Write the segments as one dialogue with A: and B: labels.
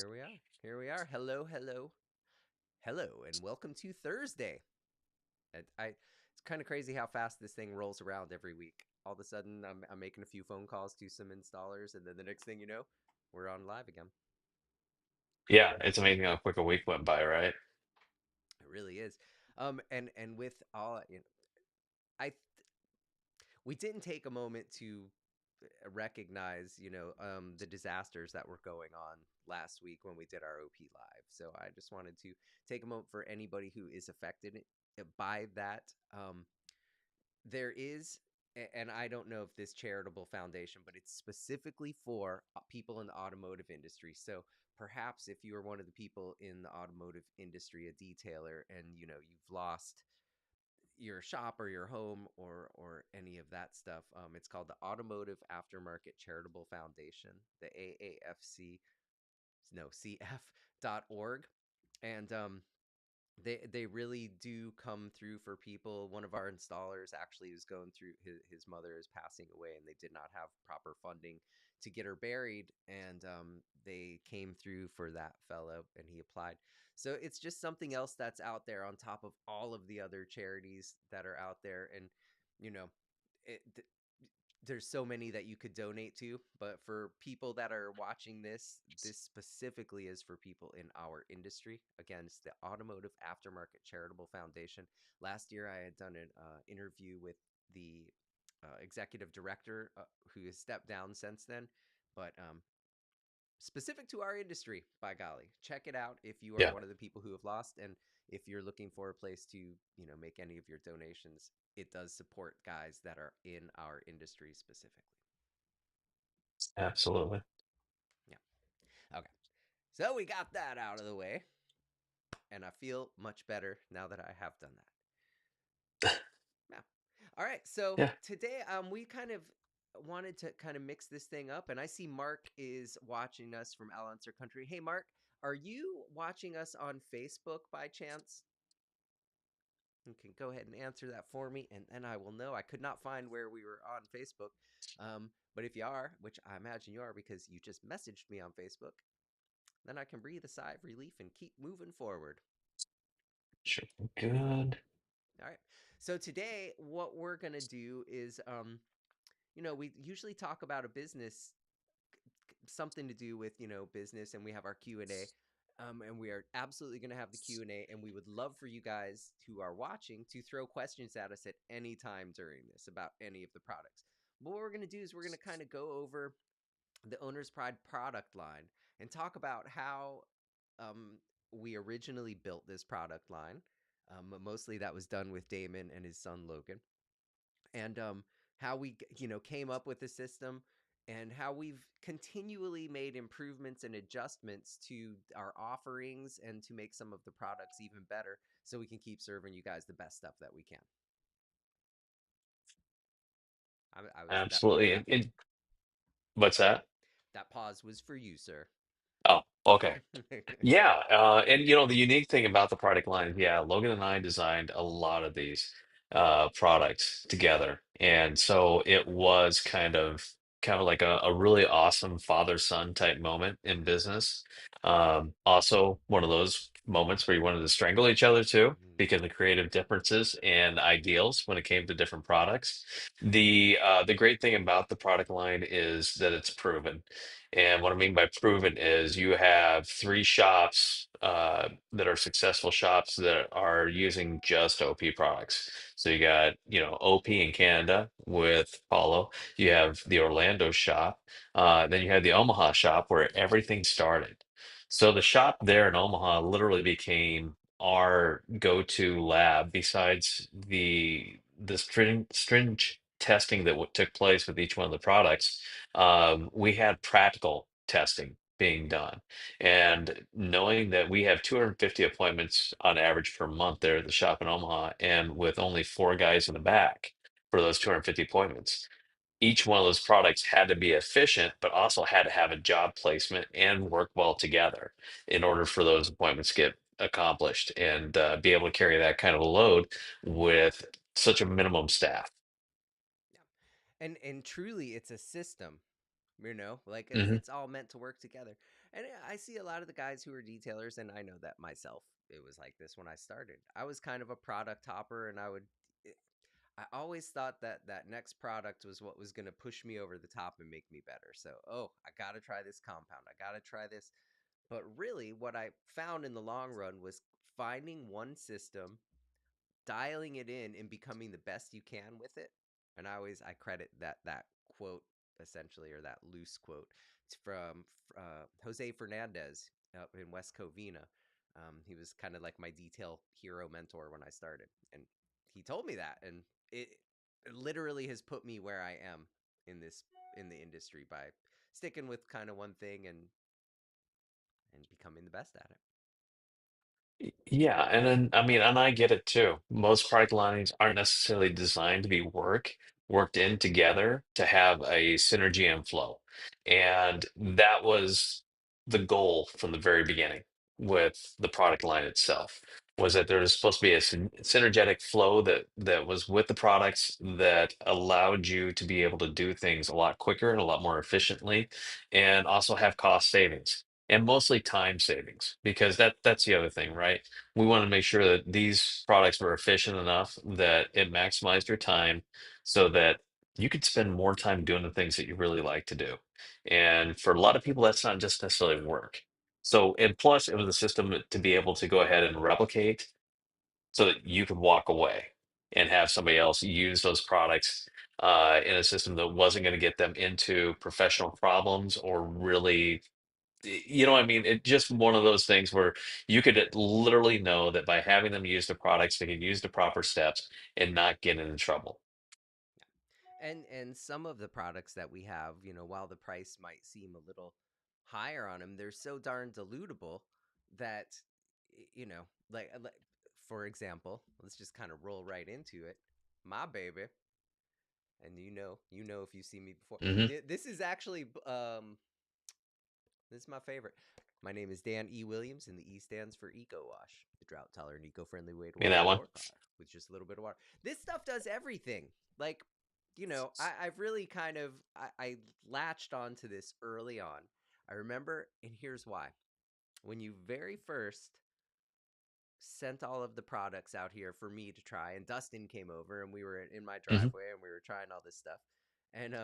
A: Here we are. Here we are. Hello, hello, hello, and welcome to Thursday. It's kind of crazy how fast this thing rolls around every week. All of a sudden, I'm making a few phone calls to some installers, and then the next thing you know, we're on live again.
B: Yeah, it's amazing how quick a week went by, right?
A: It really is. And with all, I we didn't take a moment to recognize, the disasters that were going on last week when we did our OP live. So I just wanted to take a moment for anybody who is affected by that. There is, and I don't know if this charitable foundation, but it's specifically for people in the automotive industry. So perhaps if you are one of the people in the automotive industry, a detailer, and you've lost your shop or your home or any of that stuff. It's called the Automotive Aftermarket Charitable Foundation, the AAFC, no, CF.org. And they really do come through for people. One of our installers actually is going through his mother is passing away, and they did not have proper funding to get her buried, and they came through for that fellow, and he applied. So it's just something else that's out there on top of all of the other charities that are out there. And you know it, there's so many that you could donate to, but for people that are watching this specifically is for people in our industry. Again, it's the Automotive Aftermarket Charitable Foundation. Last year I had done an interview with the executive director, who has stepped down since then, but specific to our industry, by golly, check it out if you are
B: Yeah,
A: one of the people who have lost. And if you're looking for a place to make any of your donations, it does support guys that are in our industry specifically.
B: absolutely.
A: Yeah. Okay. So we got that out of the way, and I feel much better now that I have done that. Yeah. All right. So
B: Yeah,
A: today, we kind of wanted to kind of mix this thing up, and I see Mark is watching us from Al Answer Country. Hey, Mark, are you watching us on Facebook by chance? You can go ahead and answer that for me, and then I will know. I could not find where we were on Facebook. But if you are, which I imagine you are because you just messaged me on Facebook, then I can breathe a sigh of relief and keep moving forward.
B: sure. Good.
A: All right. So today, what we're going to do is, we usually talk about a business, something to do with, business, and we have our Q&A. And we are absolutely going to have the Q&A, and we would love for you guys who are watching to throw questions at us at any time during this about any of the products. But what we're going to do is we're going to kind of go over the Owner's Pride product line and talk about how um, we originally built this product line. Mostly that was done with Damon and his son Logan, and how we came up with the system, and how we've continually made improvements and adjustments to our offerings and to make some of the products even better so we can keep serving you guys the best stuff that we can. I was that
B: Absolutely. What's that?
A: that pause was for you, sir.
B: Oh, okay. Yeah, and the unique thing about the product line is, yeah, Logan and I designed a lot of these products together, and so it was kind of like a really awesome father-son type moment in business. Also, one of those moments where you wanted to strangle each other too, because of creative differences and ideals when it came to different products. The great thing about the product line is that it's proven. And what I mean by proven is you have three shops that are successful shops that are using just OP products. So you got, OP in Canada with Paulo. You have the Orlando shop. Then you have the Omaha shop where everything started. So the shop there in Omaha literally became our go-to lab besides the stringent testing that took place with each one of the products. We had practical testing being done. And knowing that we have 250 appointments on average per month there at the shop in Omaha, and with only four guys in the back for those 250 appointments, each one of those products had to be efficient, but also had to have a job placement and work well together in order for those appointments to get accomplished and be able to carry that kind of a load with such a minimum staff.
A: Yeah. And truly it's a system. Like
B: Hmm.
A: it's all meant to work together. And I see a lot of the guys who are detailers, and I know that myself. It was like this when I started. I was kind of a product hopper, and I always thought that that next product was what was going to push me over the top and make me better. So, oh, I got to try this compound. I got to try this. But really, what I found in the long run was finding one system, dialing it in, and becoming the best you can with it. And I credit that quote essentially, or that loose quote. It's from Jose Fernandez up in West Covina. He was kind of like my detail hero mentor when I started, and he told me that, and it literally has put me where I am in this in the industry by sticking with kind of one thing and becoming the best at it.
B: Yeah, and then I mean, and I get it too. Most product lines aren't necessarily designed to be worked in together to have a synergy and flow. And that was the goal from the very beginning with the product line itself, was that there was supposed to be a synergetic flow that was with the products that allowed you to be able to do things a lot quicker and a lot more efficiently, and also have cost savings. And mostly time savings, because that's the other thing, right? We want to make sure that these products were efficient enough that it maximized your time so that you could spend more time doing the things that you really like to do. And for a lot of people, that's not just necessarily work. So, and plus, it was a system to be able to go ahead and replicate so that you could walk away and have somebody else use those products in a system that wasn't going to get them into professional problems or really, you know what I mean? It just one of those things where you could literally know that by having them use the products, they can use the proper steps and not get into trouble.
A: And some of the products that we have, while the price might seem a little higher on them, they're so darn dilutable that like for example, let's just kind of roll right into it. My baby, and if you see me before,
B: Hmm.
A: this is actually this is my favorite. My name is Dan E. Williams, and the E stands for Eco Wash, the drought tolerant, eco friendly way to
B: In
A: wash
B: that
A: your
B: one.
A: door car with just a little bit of water. This stuff does everything. Like, I've really kind of I latched onto this early on. I remember, and here's why. When you very first sent all of the products out here for me to try, and Dustin came over, and we were in my
B: Hmm.
A: driveway, and we were trying all this stuff, and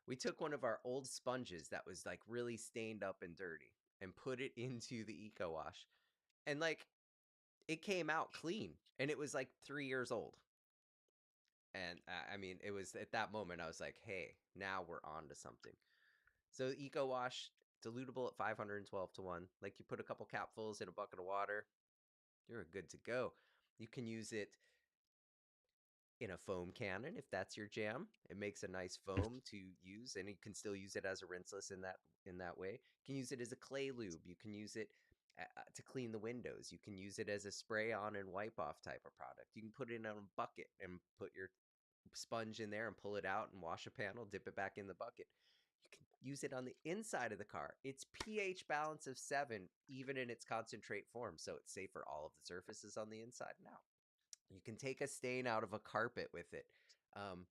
A: we took one of our old sponges that was like really stained up and dirty, and put it into the Eco Wash, and like it came out clean, and it was like 3 years old. And I mean, it was at that moment I was like, hey, now we're on to something. So Eco Wash, dilutable at 512 to 1. Like you put a couple capfuls in a bucket of water, you're good to go. You can use it in a foam cannon if that's your jam. It makes a nice foam to use, and you can still use it as a rinseless in that way. You can use it as a clay lube. You can use it to clean the windows. You can use it as a spray on and wipe off type of product. You can put it in a bucket and put your sponge in there and pull it out and wash a panel, dip it back in the bucket. You can use it on the inside of the car. It's pH balance of 7, even in its concentrate form, so it's safe for all of the surfaces on the inside and out. You can take a stain out of a carpet with it. Um,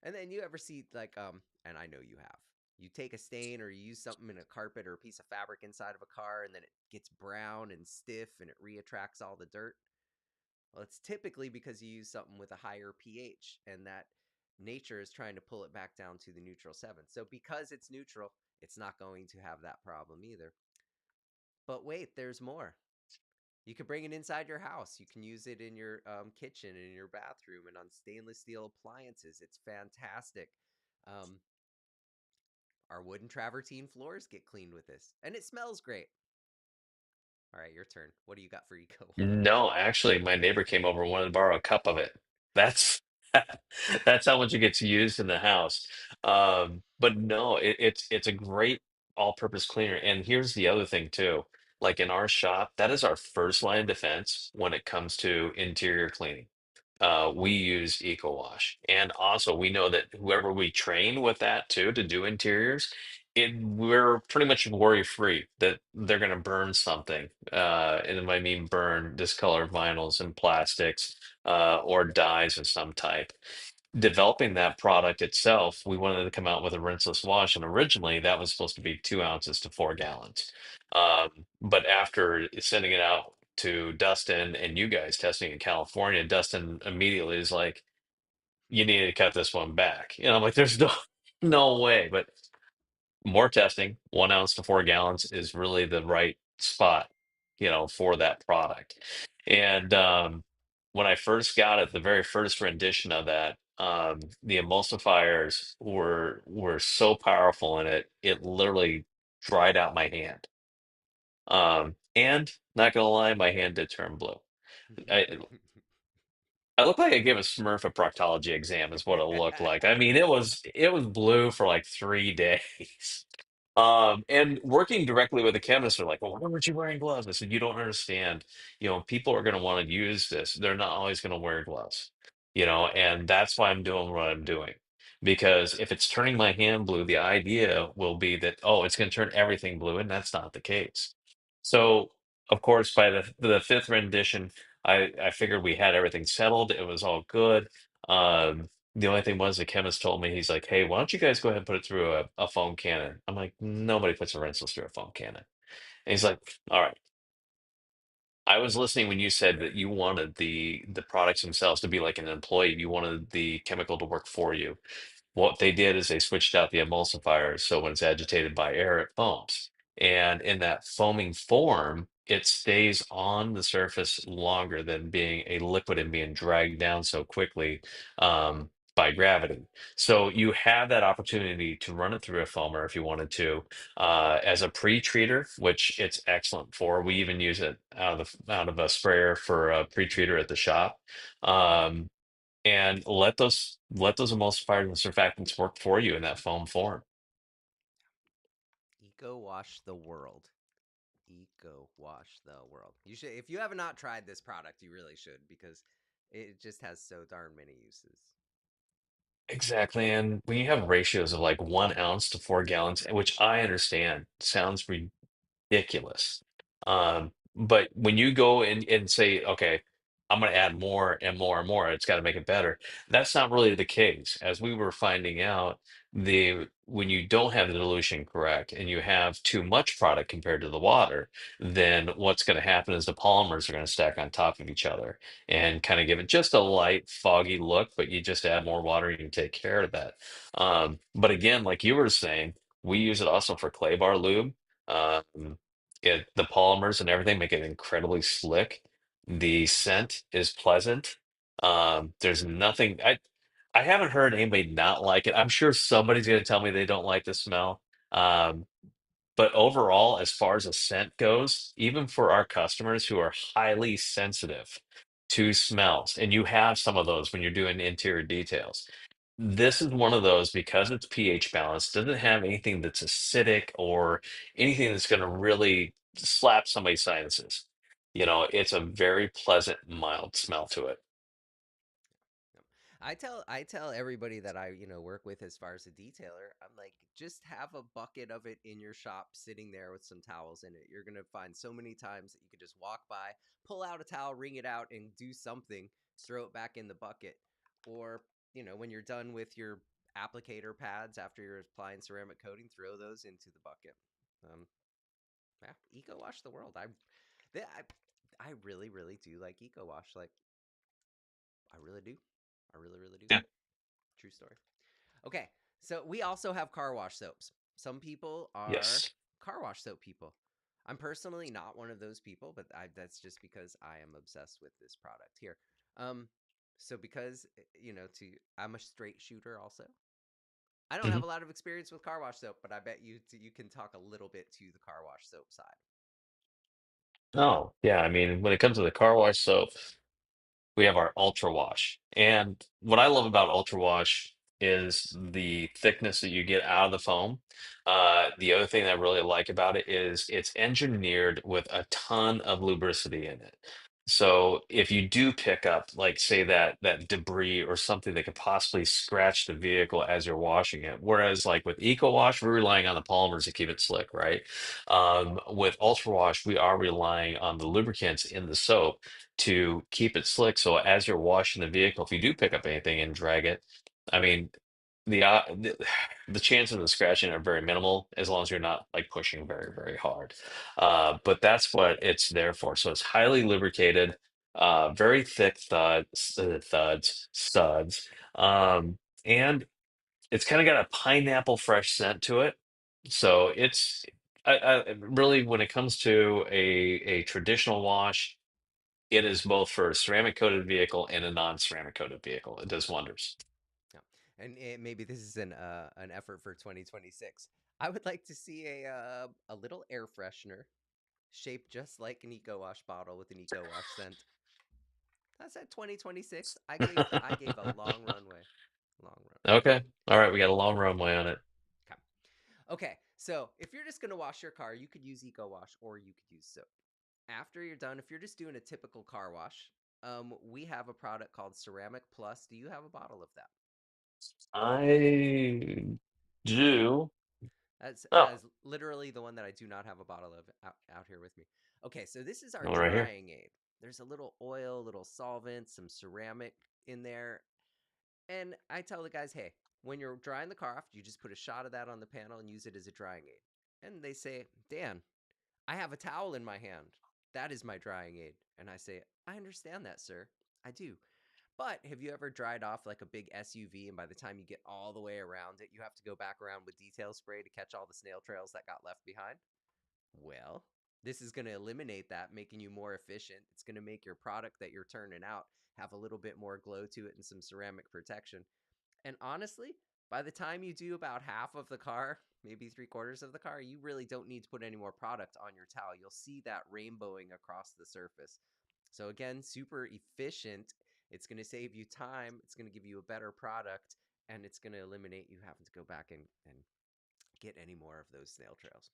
A: and then you ever see like and I know you have. You take a stain or you use something in a carpet or a piece of fabric inside of a car, and then it gets brown and stiff and it reattracts all the dirt. Well, it's typically because you use something with a higher pH, and that nature is trying to pull it back down to the neutral 7. So because it's neutral, it's not going to have that problem either. But wait, there's more. You can bring it inside your house. You can use it in your kitchen, in your bathroom, and on stainless steel appliances. It's fantastic. Um, our wooden travertine floors get cleaned with this, and it smells great. All right, your turn. What do you got for Eco Wash?
B: No, actually, my neighbor came over and wanted to borrow a cup of it. That's that's how much it gets used in the house. But no, it's a great all-purpose cleaner. And here's the other thing too. Like in our shop, that is our first line of defense when it comes to interior cleaning. We use Eco Wash, and also we know that whoever we train with that too to do interiors, we're pretty much worry free that they're going to burn something, and I mean burn discolored vinyls and plastics, or dyes of some type. developing that product itself, we wanted to come out with a rinseless wash, and originally that was supposed to be 2 ounces to 4 gallons. But after sending it out to Dustin and you guys testing in California, Dustin immediately is like, "You need to cut this one back." And I'm like, "There's no no way." But more testing, 1 ounce to 4 gallons is really the right spot, for that product. And when I first got it, the very first rendition of that, the emulsifiers were so powerful in it, it literally dried out my hand. And not gonna lie, my hand did turn blue. I looked like I gave a Smurf a proctology exam, is what it looked like. I mean, it was blue for like 3 days. And working directly with the chemists are like, well, why weren't you wearing gloves? I said, you don't understand. People are going to want to use this. They're not always going to wear gloves, and that's why I'm doing what I'm doing. Because if it's turning my hand blue, the idea will be that, oh, it's going to turn everything blue, and that's not the case. So, of course, by the fifth rendition, I figured we had everything settled. It was all good. The only thing was the chemist told me, he's like, hey, why don't you guys go ahead and put it through a foam cannon? I'm like, nobody puts a rinseless through a foam cannon. And he's like, all right. I was listening when you said that you wanted the products themselves to be like an employee. You wanted the chemical to work for you. What they did is they switched out the emulsifiers, so when it's agitated by air, it foams. And in that foaming form, it stays on the surface longer than being a liquid and being dragged down so quickly by gravity. So you have that opportunity to run it through a foamer if you wanted to, as a pre-treater, which it's excellent for. We even use it out of a sprayer for a pre-treater at the shop. Um, and let those emulsifiers and surfactants work for you in that foam form.
A: Eco wash the world. Eco wash the world. You should, if you have not tried this product, you really should because it just has so darn many uses.
B: Exactly. And when you have ratios of like 1 ounce to 4 gallons, which I understand sounds ridiculous. But when you go and say, okay, I'm going to add more and more and more, it's got to make it better. That's not really the case. As we were finding out, when you don't have the dilution correct and you have too much product compared to the water, then what's going to happen is the polymers are going to stack on top of each other and kind of give it just a light, foggy look, but you just add more water and you take care of that. But again, like you were saying, we use it also for clay bar lube. Um, the polymers and everything make it incredibly slick. The scent is pleasant. There's nothing I haven't heard anybody not like it. I'm sure somebody's going to tell me they don't like the smell. Um, but overall, as far as the scent goes, even for our customers who are highly sensitive to smells, and you have some of those when you're doing interior details, this is one of those because it's pH balanced, doesn't have anything that's acidic or anything that's going to really slap somebody's sinuses. It's a very pleasant, mild smell to it.
A: Yep. I tell everybody that I work with as far as a detailer, I'm like, just have a bucket of it in your shop sitting there with some towels in it. You're gonna find so many times that you could just walk by, pull out a towel, wring it out, and do something, throw it back in the bucket. Or, when you're done with your applicator pads after you're applying ceramic coating, throw those into the bucket. Um, yeah, eco wash the world. I really, really do like eco wash. Like, I really do. I really, really do.
B: Yeah.
A: True story. Okay, so we also have car wash soaps. Some people are
B: Yes.
A: car wash soap people. I'm personally not one of those people, but that's just because I am obsessed with this product here. Um, so because to I'm a straight shooter also. I don't
B: Mhm.
A: have a lot of experience with car wash soap, but I bet you can talk a little bit to the car wash soap side.
B: Oh, yeah. I mean, when it comes to the car wash soap, we have our Ultra Wash. And what I love about Ultra Wash is the thickness that you get out of the foam. The other thing that I really like about it is it's engineered with a ton of lubricity in it. So if you do pick up, like, say that debris or something that could possibly scratch the vehicle as you're washing it, whereas like with Eco Wash, we're relying on the polymers to keep it slick, right? With Ultra Wash, we are relying on the lubricants in the soap to keep it slick. So as you're washing the vehicle, if you do pick up anything and drag it, I mean, the chances of scratching are very minimal as long as you're not like pushing very, very hard. But that's what it's there for. So it's highly lubricated, very thick studs, and it's kind of got a pineapple fresh scent to it. So it's really, when it comes to a traditional wash, it is both for a ceramic coated vehicle and a non-ceramic coated vehicle. It does wonders.
A: Yeah. And maybe this is an effort for 2026. I would like to see a little air freshener shaped just like an Eco Wash bottle with an Eco Wash scent. I said 2026. I gave a long runway. Long runway.
B: Okay. All right. We got a long runway on it.
A: Okay. Okay. So if you're just gonna wash your car, you could use Eco Wash or you could use soap. After you're done, if you're just doing a typical car wash, we have a product called Ceramic Plus. Do you have a bottle of that?
B: I do.
A: That
B: Oh,
A: is literally the one that I do not have a bottle of out here with me. Okay, so this is our
B: one right here.
A: drying aid. There's a little oil, little solvent, some ceramic in there. And I tell the guys, hey, when you're drying the car off, you just put a shot of that on the panel and use it as a drying aid. And they say, Dan, I have a towel in my hand. That is my drying aid. And I say, I understand that, sir. I do. But have you ever dried off like a big SUV and by the time you get all the way around it, you have to go back around with detail spray to catch all the snail trails that got left behind? Well, this is going to eliminate that, making you more efficient. It's going to make your product that you're turning out have a little bit more glow to it and some ceramic protection. And honestly, by the time you do about half of the car, maybe three-quarters of the car, you really don't need to put any more product on your towel. You'll see that rainbowing across the surface. So, again, super efficient. It's going to save you time, it's going to give you a better product, and it's going to eliminate you having to go back and get any more of those snail trails.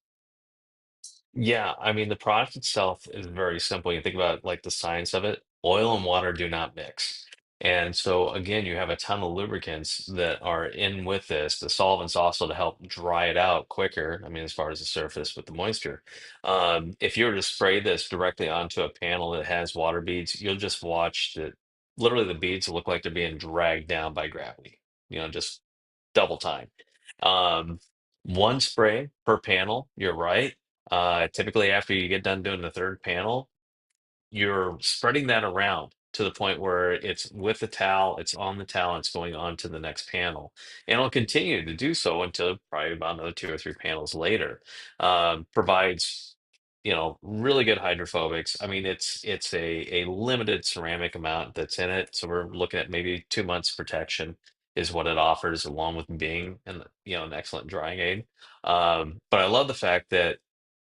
B: Yeah, I mean, the product itself is very simple. You think about like the science of it, oil and water do not mix. And so again, you have a ton of lubricants that are in with this, the solvents also to help dry it out quicker. I mean, as far as the surface with the moisture. If you were to spray this directly onto a panel that has water beads, you'll just watch that literally the beads look like they're being dragged down by gravity, just double time. Um, one spray per panel, you're right. Typically, after you get done doing the third panel, you're spreading that around to the point where it's with the towel, it's on the towel, it's going on to the next panel. And it'll continue to do so until probably about another two or three panels later. Provides, really good hydrophobics. I mean, it's a limited ceramic amount that's in it. So we're looking at maybe 2 months protection is what it offers, along with being an excellent drying aid. But I love the fact that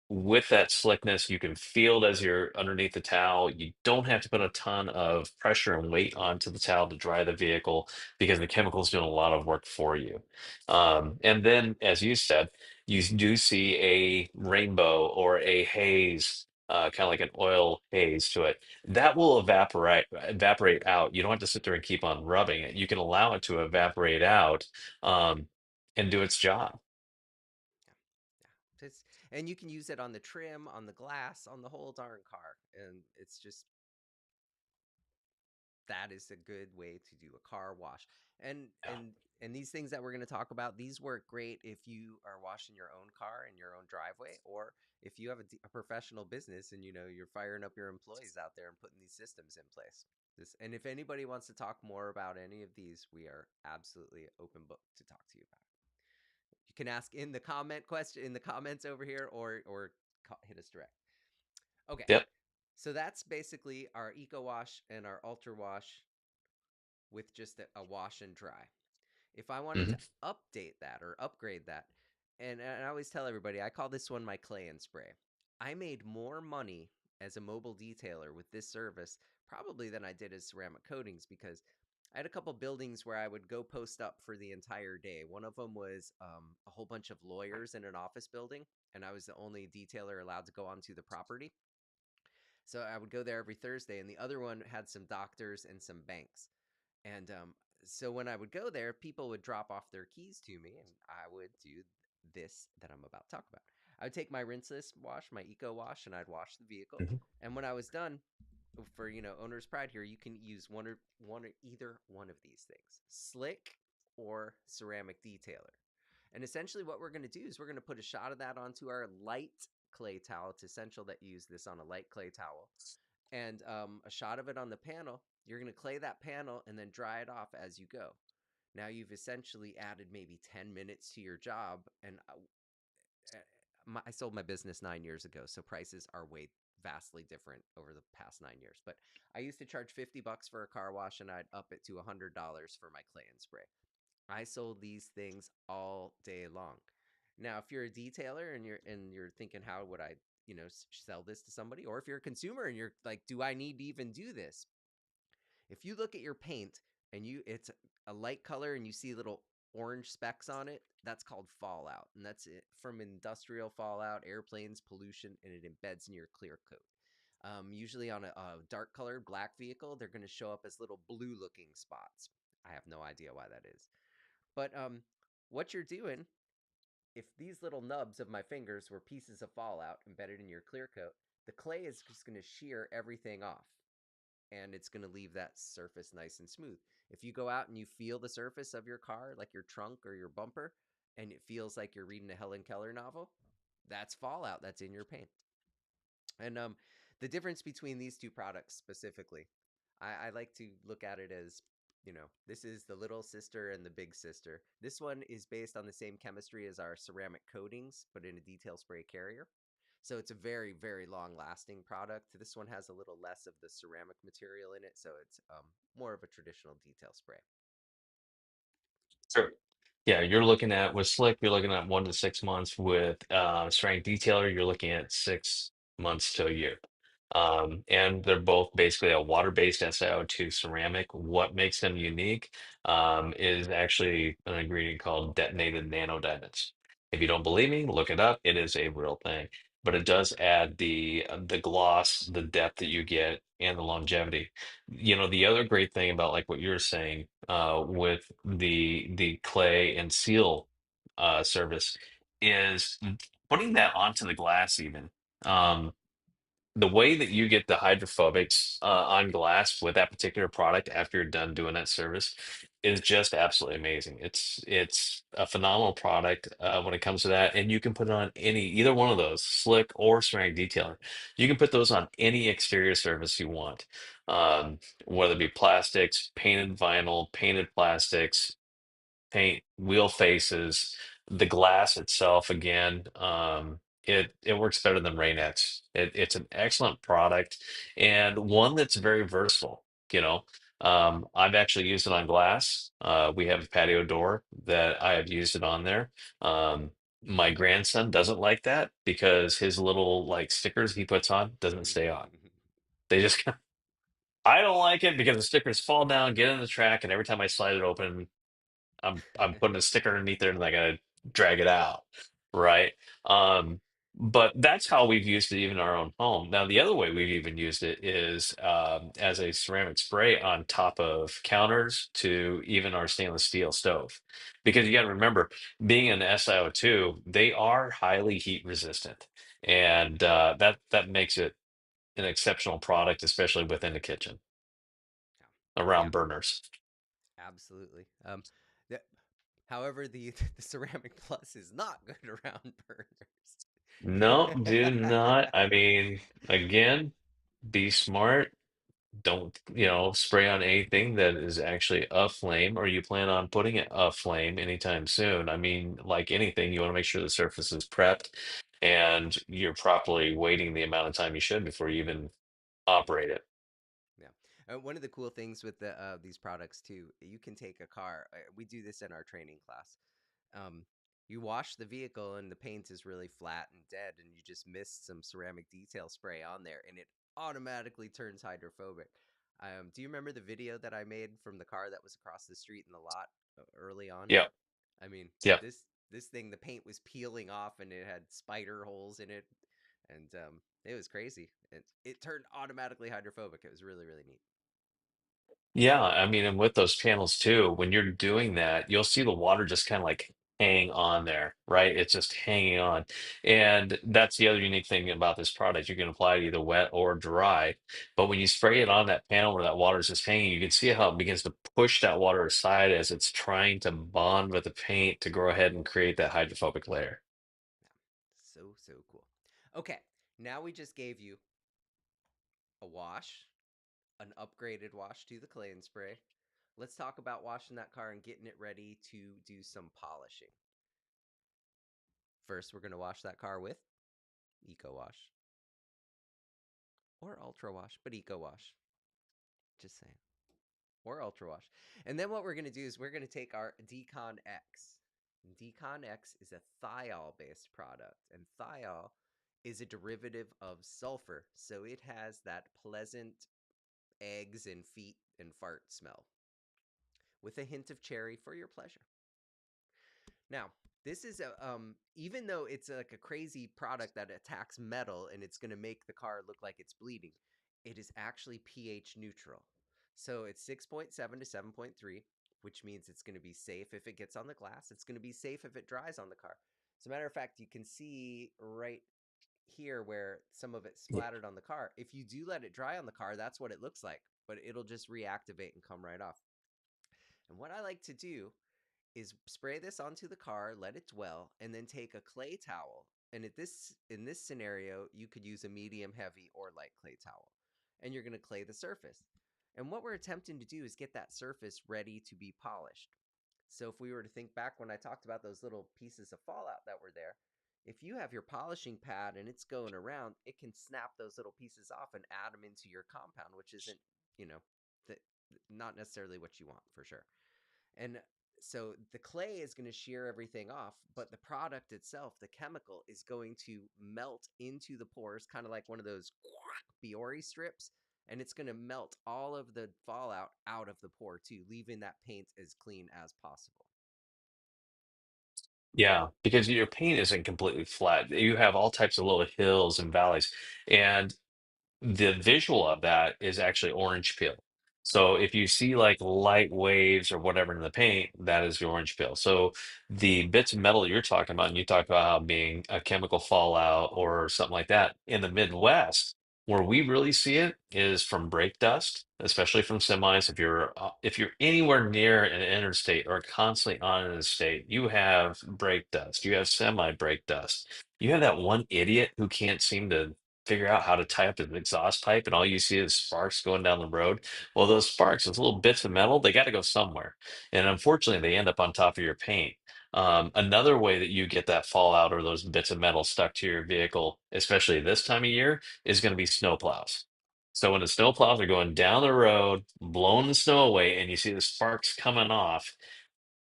B: with that slickness, you can feel it as you're underneath the towel. You don't have to put a ton of pressure and weight onto the towel to dry the vehicle because the chemical's doing a lot of work for you. And then, as you said, you do see a rainbow or a haze, kind of like an oil haze to it. That will evaporate out. You don't have to sit there and keep on rubbing it. You can allow it to evaporate out, um, and do its job.
A: Yeah, yeah. And you can use it on the trim, on the glass, on the whole darn car. And it's just that is a good way to do a car wash. And
B: Yeah.
A: and and these things that we're going to talk about, these work great if you are washing your own car in your own driveway, or if you have a professional business and you're firing up your employees out there and putting these systems in place. And if anybody wants to talk more about any of these, we are absolutely open book to talk to you about. You can ask in the comments over here, or hit us direct. Okay,
B: Yep.
A: so that's basically our Eco Wash and our Ultra Wash with just a wash and dry. If I wanted
B: Mhm.
A: to update that or upgrade that, and I always tell everybody, I call this one my clay and spray. I made more money as a mobile detailer with this service probably than I did as ceramic coatings, because I had a couple buildings where I would go post up for the entire day. One of them was a whole bunch of lawyers in an office building, and I was the only detailer allowed to go onto the property. So I would go there every Thursday, and the other one had some doctors and some banks. And so when I would go there, people would drop off their keys to me, and I would do this that I'm about to talk about. I would take my rinseless wash, my eco wash, and I'd wash the vehicle.
B: Mhm.
A: And when I was done, for owner's pride here, you can use one or either one of these things, slick or ceramic detailer. And essentially, what we're going to do is we're going to put a shot of that onto our light clay towel. It's essential that you use this on a light clay towel, and a shot of it on the panel. You're going to clay that panel and then dry it off as you go. Now you've essentially added maybe 10 minutes to your job. And I sold my business 9 years ago, so prices are way vastly different over the past 9 years. But I used to charge $50 for a car wash, and I'd up it to $100 for my clay and spray. I sold these things all day long. Now, if you're a detailer and you're thinking, how would I, sell this to somebody? Or if you're a consumer and you're like, do I need to even do this? If you look at your paint and it's a light color and you see little orange specks on it, that's called fallout. And that's it from industrial fallout, airplanes, pollution, and it embeds in your clear coat. Usually on a dark colored black vehicle, they're going to show up as little blue looking spots. I have no idea why that is. But what you're doing, if these little nubs of my fingers were pieces of fallout embedded in your clear coat, the clay is just going to shear everything off, and it's going to leave that surface nice and smooth. If you go out and you feel the surface of your car, like your trunk or your bumper, and it feels like you're reading a Helen Keller novel, that's fallout that's in your paint. And the difference between these two products specifically, I like to look at it as, this is the little sister and the big sister. This one is based on the same chemistry as our ceramic coatings, but in a detail spray carrier. So it's a very, very long lasting product. This one has a little less of the ceramic material in it, so it's more of a traditional detail spray.
B: Sure. Yeah, you're looking at with Slick, you're looking at 1 to 6 months. With Strength Detailer, you're looking at 6 months to a year. And they're both basically a water-based SiO2 ceramic. What makes them unique is actually an ingredient called detonated nanodiamonds. If you don't believe me, look it up. It is a real thing. But it does add the gloss, the depth that you get, and the longevity. The other great thing about like what you're saying with the clay and seal service is putting that onto the glass even. Um, the way that you get the hydrophobics on glass with that particular product after you're done doing that service is just absolutely amazing. It's a phenomenal product when it comes to that, and you can put it on either one of those, slick or ceramic detailer. You can put those on any exterior surface you want, whether it be plastics, painted vinyl, painted plastics, paint, wheel faces, the glass itself again. It works better than Rain-X. It's an excellent product and one that's very versatile, you know. I've actually used it on glass. We have a patio door that I have used it on there. My grandson doesn't like that because his little like stickers he puts on doesn't stay on. They just I don't like it because the stickers fall down, get in the track, and every time I slide it open, I'm putting a sticker underneath there and I gotta drag it out, right? Um, but that's how we've used it even in our own home. Now, the other way we've even used it is as a ceramic spray on top of counters to even our stainless steel stove. Because you got to remember, being an SiO2, they are highly heat resistant, and that makes it an exceptional product, especially within the kitchen
A: Yeah,
B: around burners.
A: absolutely. The, However, the ceramic plus is not good around
B: No,
A: burners.
B: do not. I mean, again, be smart. Don't, spray on anything that is actually a flame or you plan on putting it a flame anytime soon. I mean, like anything, you want to make sure the surface is prepped and you're properly waiting the amount of time you should before you even operate it.
A: Yeah. One of the cool things with these products too, you can take a car. We do this in our training class. Um, you wash the vehicle and the paint is really flat and dead, and you just missed some ceramic detail spray on there, and it automatically turns hydrophobic. Do you remember the video that I made from the car that was across the street in the lot early on?
B: Yep.
A: I mean,
B: Yep.
A: this thing, the paint was peeling off, and it had spider holes in it. and it was crazy. It turned automatically hydrophobic. It was really really neat.
B: Yeah, I mean, and with those panels too, when you're doing that, you'll see the water just kind of like hang on there, right? It's just hanging on. And that's the other unique thing about this product. You can apply it either wet or dry. But when you spray it on that panel where that water is just hanging, you can see how it begins to push that water aside as it's trying to bond with the paint to go ahead and create that hydrophobic layer.
A: Yeah, so so cool. Okay, now we just gave you a wash, an upgraded wash to the clay and spray. Let's talk about washing that car and getting it ready to do some polishing. First, we're going to wash that car with Eco Wash or Ultra Wash, but Eco Wash. Just saying. Or Ultra Wash. And then what we're going to do is we're going to take our Decon X. Decon X is a thiol based product, and thiol is a derivative of sulfur. So it has that pleasant eggs and feet and fart smell with a hint of cherry for your pleasure. Now, this is a even though it's like a crazy product that attacks metal and it's going to make the car look like it's bleeding, it is actually pH neutral. So it's 6.7 to 7.3, which means it's going to be safe if it gets on the glass. It's going to be safe if it dries on the car. As a matter of fact, you can see right here where some of it splattered on the car. If you do let it dry on the car, that's what it looks like, but it'll just reactivate and come right off. And what I like to do is spray this onto the car, let it dwell, and then take a clay towel. And at this in this scenario, you could use a medium, heavy, or light clay towel. And you're going to clay the surface. And what we're attempting to do is get that surface ready to be polished. So if we were to think back when I talked about those little pieces of fallout that were there, if you have your polishing pad and it's going around, it can snap those little pieces off and add them into your compound, which isn't, you know, the, not necessarily what you want for sure. And so the clay is going to shear everything off, but the product itself, the chemical, is going to melt into the pores, kind of like one of those Biore strips, and it's going to melt all of the fallout out of the pore too, leaving that paint as clean as possible.
B: Yeah, because your paint isn't completely flat. You have all types of little hills and valleys. And the visual of that is actually orange peel. So if you see like light waves or whatever in the paint, that is the orange peel. So the bits of metal you're talking about, and you talked about how being a chemical fallout or something like that in the Midwest, where we really see it is from brake dust, especially from semis. If you're anywhere near an interstate or constantly on an interstate, you have brake dust, you have semi brake dust. You have that one idiot who can't seem to figure out how to tie up an exhaust pipe, and all you see is sparks going down the road. Well, those sparks, those little bits of metal, they got to go somewhere. And unfortunately, they end up on top of your paint. Another way that you get that fallout or those bits of metal stuck to your vehicle, especially this time of year, is going to be snowplows. So when the snowplows are going down the road, blowing the snow away, and you see the sparks coming off,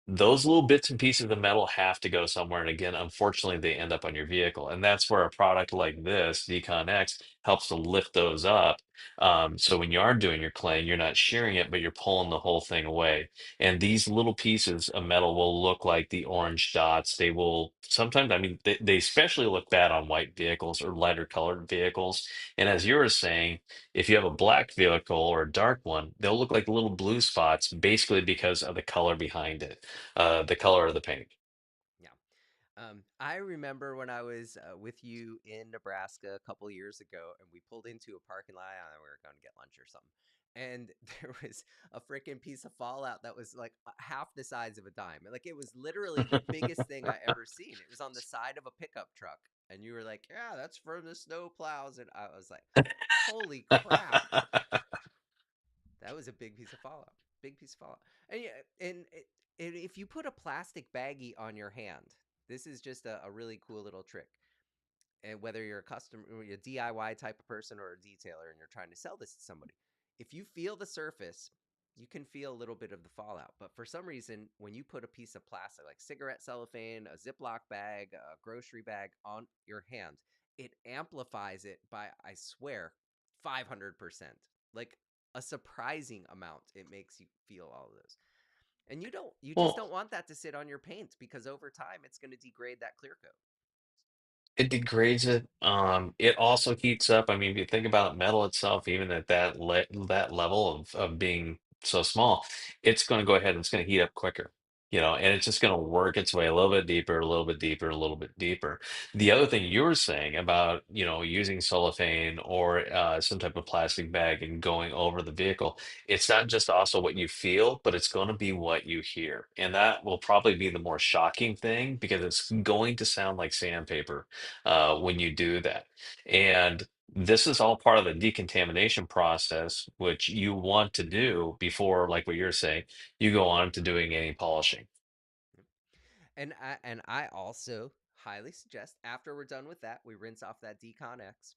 B: those little bits and pieces of metal have to go somewhere. And again, unfortunately, they end up on your vehicle. And that's where a product like this, Decon X, helps to lift those up. So when you are doing your claying, you're not shearing it, but you're pulling the whole thing away. And these little pieces of metal will look like the orange dots. They will sometimes, I mean, they especially look bad on white vehicles or lighter colored vehicles. And as you were saying, if you have a black vehicle or a dark one, they'll look like little blue spots basically because of the color behind it, the color of the paint.
A: Yeah. I remember when I was with you in Nebraska a couple years ago, and we pulled into a parking lot. I don't know, we were going to get lunch or something, and there was a freaking piece of fallout that was like half the size of a dime. Like it was literally the biggest thing I ever seen. It was on the side of a pickup truck, and you were like, "Yeah, that's from the snow plows," and I was like, "Holy crap!" That was a big piece of fallout. Big piece of fallout. And yeah, and if you put a plastic baggie on your hand, this is just a really cool little trick. And whether you're a customer, a DIY type of person or a detailer, and you're trying to sell this to somebody, if you feel the surface, you can feel a little bit of the fallout. But for some reason, when you put a piece of plastic, like cigarette cellophane, a Ziploc bag, a grocery bag on your hand, it amplifies it by, I swear, 500%. Like a surprising amount. It makes you feel all of those. And you just
B: Well,
A: don't want that to sit on your paint because over time it's going to degrade that clear coat.
B: It degrades it. It also heats up. I mean, if you think about metal itself, even at that level of being so small, it's going to go ahead and it's going to heat up quicker, and it's just going to work its way a little bit deeper, a little bit deeper, a little bit deeper. The other thing you were saying about, using cellophane or some type of plastic bag and going over the vehicle, it's not just also what you feel, but it's going to be what you hear. And that will probably be the more shocking thing because it's going to sound like sandpaper when you do that. And this is all part of the decontamination process, which you want to do before, like what you're saying, you go on to doing any polishing.
A: And I also highly suggest after we're done with that, we rinse off that Decon X,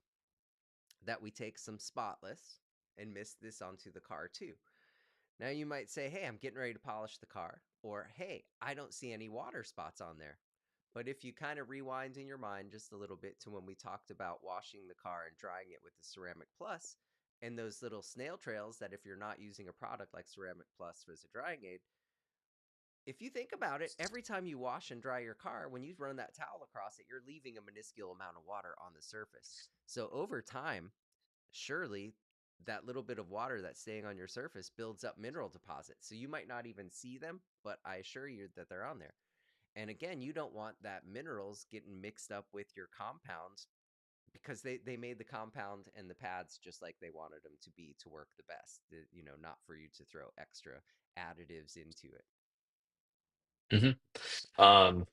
A: that we take some spotless and mist this onto the car too. Now you might say, "Hey, I'm getting ready to polish the car," or "Hey, I don't see any water spots on there." But if you kind of rewind in your mind just a little bit to when we talked about washing the car and drying it with the Ceramic Plus and those little snail trails that if you're not using a product like Ceramic Plus as a drying aid, if you think about it, every time you wash and dry your car, when you run that towel across it, you're leaving a minuscule amount of water on the surface. So over time, surely that little bit of water that's staying on your surface builds up mineral deposits. So you might not even see them, but I assure you that they're on there. And again, you don't want that minerals getting mixed up with your compounds because they made the compound and the pads just like they wanted them to be to work the best, not for you to throw extra additives into it.
B: Mhm. Um,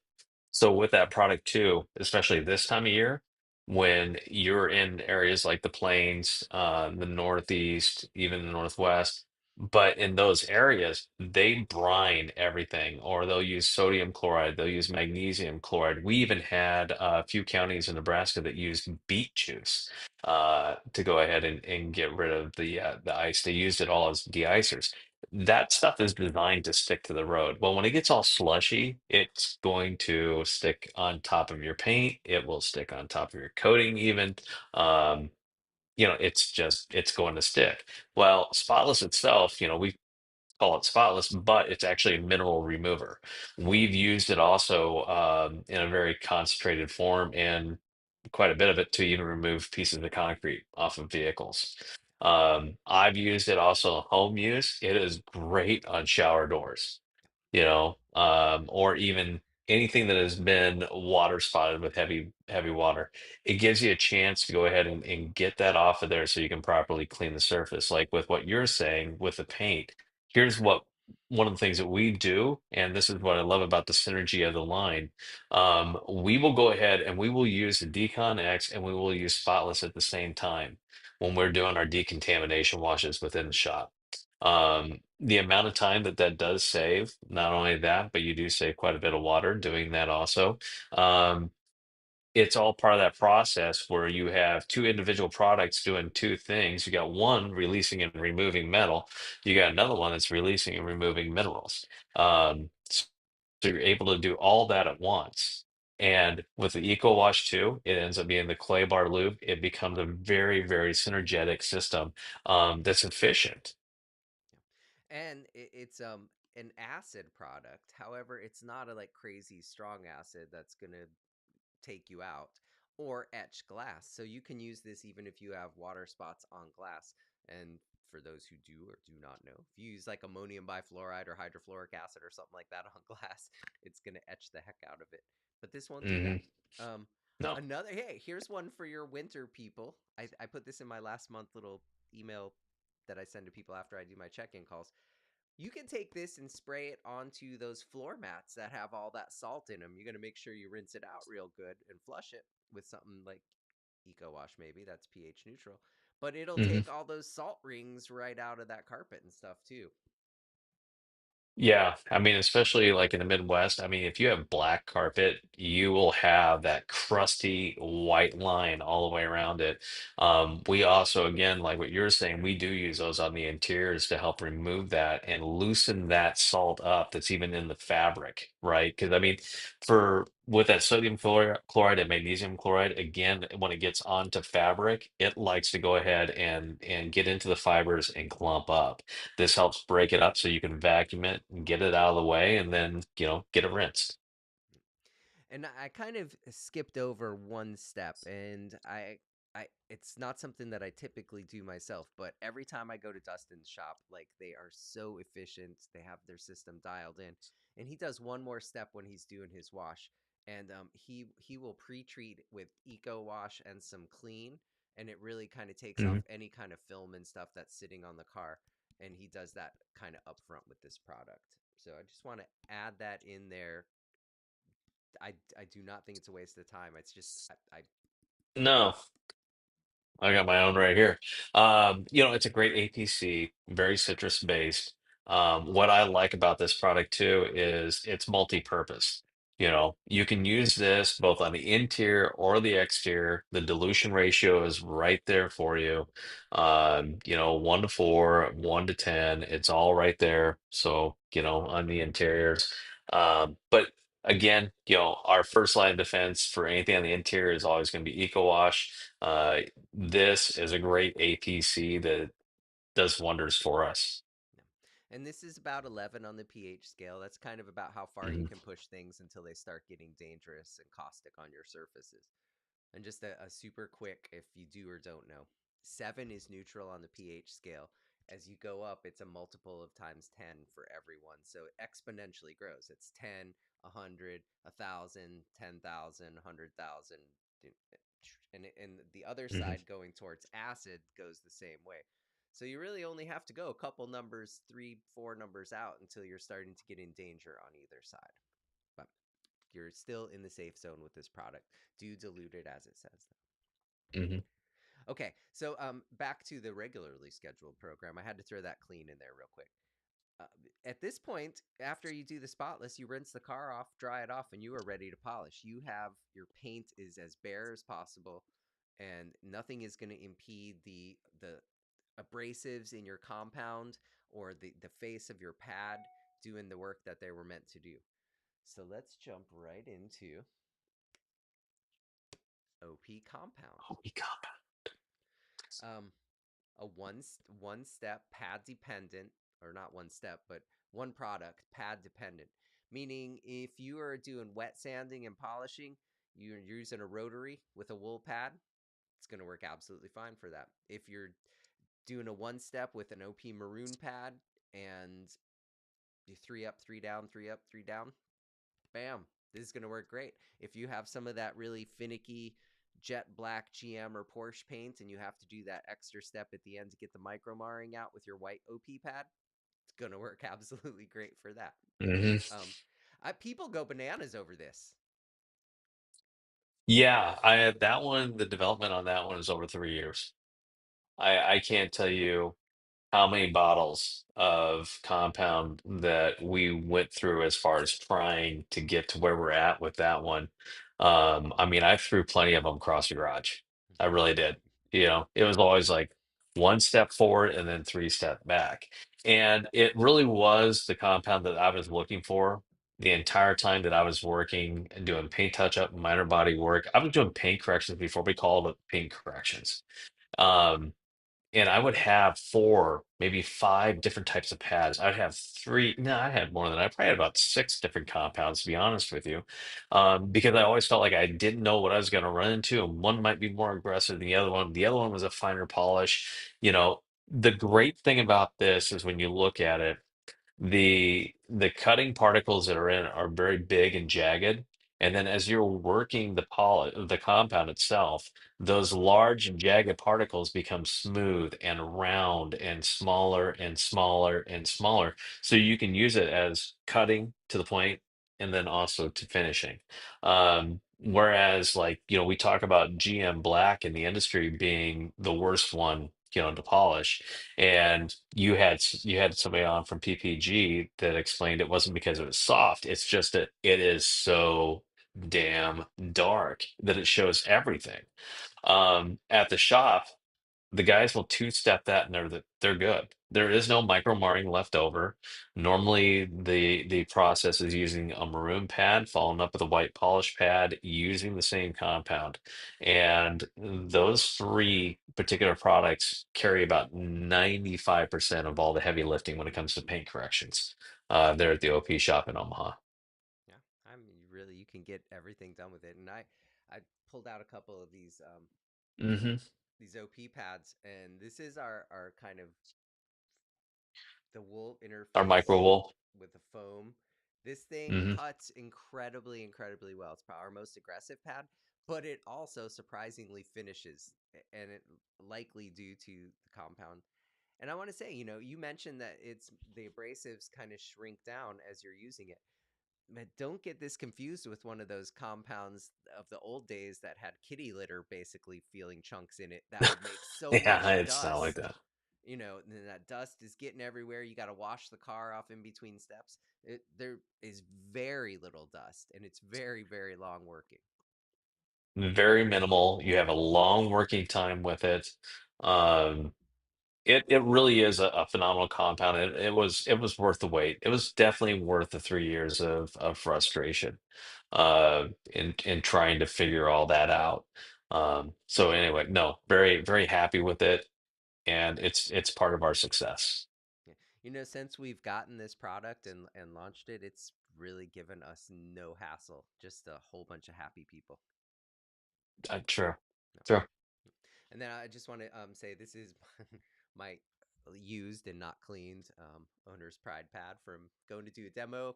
B: So with that product too, especially this time of year, when you're in areas like the plains, the Northeast, even the Northwest, but in those areas, they brine everything, or they'll use sodium chloride, they'll use magnesium chloride. We even had a few counties in Nebraska that used beet juice to go ahead and get rid of the ice. They used it all as de-icers. That stuff is designed to stick to the road. Well, when it gets all slushy, it's going to stick on top of your paint. It will stick on top of your coating even. Um, it's going to stick. Well, Spotless itself, we call it Spotless, but it's actually a mineral remover. We've used it also in a very concentrated form and quite a bit of it to even remove pieces of concrete off of vehicles. I've used it also home use. It is great on shower doors, or even anything that has been water spotted with heavy water. It gives you a chance to go ahead and get that off of there so you can properly clean the surface. Like with what you're saying with the paint, here's what one of the things that we do, and this is what I love about the synergy of the line. We will go ahead and we will use the Decon X and we will use Spotless at the same time when we're doing our decontamination washes within the shop. The amount of time that that does save, not only that, but you do save quite a bit of water doing that also. Um, it's all part of that process where you have two individual products doing two things. You got one releasing and removing metal. You got another one that's releasing and removing minerals. So you're able to do all that at once. And with the Eco Wash 2, it ends up being the clay bar lube. It becomes a very, very synergetic system that's efficient.
A: And it's an acid product. However, it's not a like crazy strong acid that's gonna take you out or etch glass. So you can use this even if you have water spots on glass. And for those who do or do not know, if you use like ammonium bifluoride or hydrofluoric acid or something like that on glass, it's going to etch the heck out of it. But this won't do that.
B: Hmm.
A: Um,
B: No.
A: hey, here's one for your winter people. I put this in my last month little email that I send to people after I do my check in calls. You can take this and spray it onto those floor mats that have all that salt in them. You're going to make sure you rinse it out real good and flush it with something like Eco Wash, maybe that's pH neutral. But it'll
B: Hmm.
A: take all those salt rings right out of that carpet and stuff too.
B: Yeah, I mean, especially like in the Midwest, I mean, if you have black carpet, you will have that crusty white line all the way around it. We also, again, like what you're saying, we do use those on the interiors to help remove that and loosen that salt up that's even in the fabric, right? Because I mean, for with that sodium chloride and magnesium chloride, again, when it gets onto fabric, it likes to go ahead and get into the fibers and clump up. This helps break it up so you can vacuum it and get it out of the way and then, get it rinsed.
A: And I kind of skipped over one step, and it's not something that I typically do myself, but every time I go to Dustin's shop, like they are so efficient. They have their system dialed in, and he does one more step when he's doing his wash, and he will pre-treat with eco wash and some clean, and it really kind of takes off
B: Hmm.
A: any kind of film and stuff that's sitting on the car, and he does that kind of upfront with this product. So I just want to add that in there. I do not think it's a waste of time. It's just I
B: No, I got my own right here. It's a great APC, very citrus based. What I like about this product too is it's multi-purpose. You can use this both on the interior or the exterior. The dilution ratio is right there for you. 1 to 4, 1 to 10, it's all right there. So, on the interiors. But again, our first line of defense for anything on the interior is always going to be Eco Wash. This is a great APC that does wonders for us.
A: no. And this is about 11 on the pH scale. That's kind of about how far you
B: Mhm.
A: can push things until they start getting dangerous and caustic on your surfaces. And just a super quick, if you do or don't know, 7 is neutral on the pH scale. As you go up, it's a multiple of times 10 for everyone. So it exponentially grows. It's 10, 100, 1,000, 10,000, 100,000. And the other
B: Mhm.
A: side going towards acid goes the same way. So you really only have to go a couple numbers, 3, 4 numbers out until you're starting to get in danger on either side. But you're still in the safe zone with this product. Do dilute it as it says.
B: Mhm.
A: Okay, so back to the regularly scheduled program. I had to throw that clean in there real quick. Uh, at this point, after you do the spotless, you rinse the car off, dry it off, and you are ready to polish. You have your paint is as bare as possible, and nothing is going to impede the abrasives in your compound or the face of your pad doing the work that they were meant to do. So let's jump right into OP compound.
B: Oh, we got
A: Um, a one step pad dependent, or not one step, but one product pad dependent. Meaning, if you are doing wet sanding and polishing, you're using a rotary with a wool pad, it's going to work absolutely fine for that. If you're doing a one step with an OP maroon pad and you 3 up, 3 down, 3 up, 3 down, bam, this is going to work great. If you have some of that really finicky jet black GM or Porsche paint and you have to do that extra step at the end to get the micro marring out with your white OP pad, it's going to work absolutely great for that.
B: hmm
A: Um, People go bananas over this.
B: Yeah, that one, the development on that one is over 3 years. I can't tell you how many bottles of compound that we went through as far as trying to get to where we're at with that one. I mean, I threw plenty of them across the garage. I really did. It was always like 1 step forward and then 3 step back. And it really was the compound that I was looking for the entire time that I was working and doing paint touch up, minor body work. I was doing paint corrections before we called it paint corrections. Um, and I would have 4, maybe 5 different types of pads. I'd have 3, no, I had more than that. I probably had about 6 different compounds, to be honest with you, because I always felt like I didn't know what I was going to run into, and one might be more aggressive than the other one. The other one was a finer polish. The great thing about this is when you look at it, the cutting particles that are in it are very big and jagged. And then as you're working the compound itself, those large and jagged particles become smooth and round and smaller and smaller and smaller. So you can use it as cutting to the point and then also to finishing. Whereas, like, we talk about GM black in the industry being the worst one, to polish. And you had somebody on from PPG that explained it wasn't because it was soft. It's just that it is so damn dark that it shows everything. At the shop, the guys will two-step that and they're good. There is no micro marring left over. Normally, the process is using a maroon pad, following up with a white polish pad, using the same compound. And those 3 particular products carry about 95% of all the heavy lifting when it comes to paint corrections. There at the OP shop in Omaha.
A: Yeah, I mean, really, you can get everything done with it. And I pulled out a couple of
B: Hmm.
A: these OP pads, and this is our kind of the wool
B: Our
A: interface
B: micro wool.
A: with the foam. This thing
B: Hmm.
A: cuts incredibly, incredibly well. It's probably our most aggressive pad, but it also surprisingly finishes, and it likely due to the compound. And I want to say, you mentioned that it's the abrasives kind of shrink down as you're using it. Man, don't get this confused with one of those compounds of the old days that had kitty litter basically feeling chunks in it that would make so
B: Yeah,
A: much
B: it's not like
A: dust.
B: that.
A: And then that dust is getting everywhere. You got to wash the car off in between steps. There is very little dust, and it's very, very long working.
B: Very minimal. You have a long working time with it. Um, it really is a phenomenal compound. It was worth the wait. It was definitely worth the 3 years of frustration in trying to figure all that out. So anyway, no, very very happy with it, and it's part of our success.
A: Yeah. Since we've gotten this product and launched it, it's really given us no hassle, just a whole bunch of happy people.
B: True,
A: No.
B: true.
A: And then I just want to say this is my used and not cleaned owner's pride pad from going to do a demo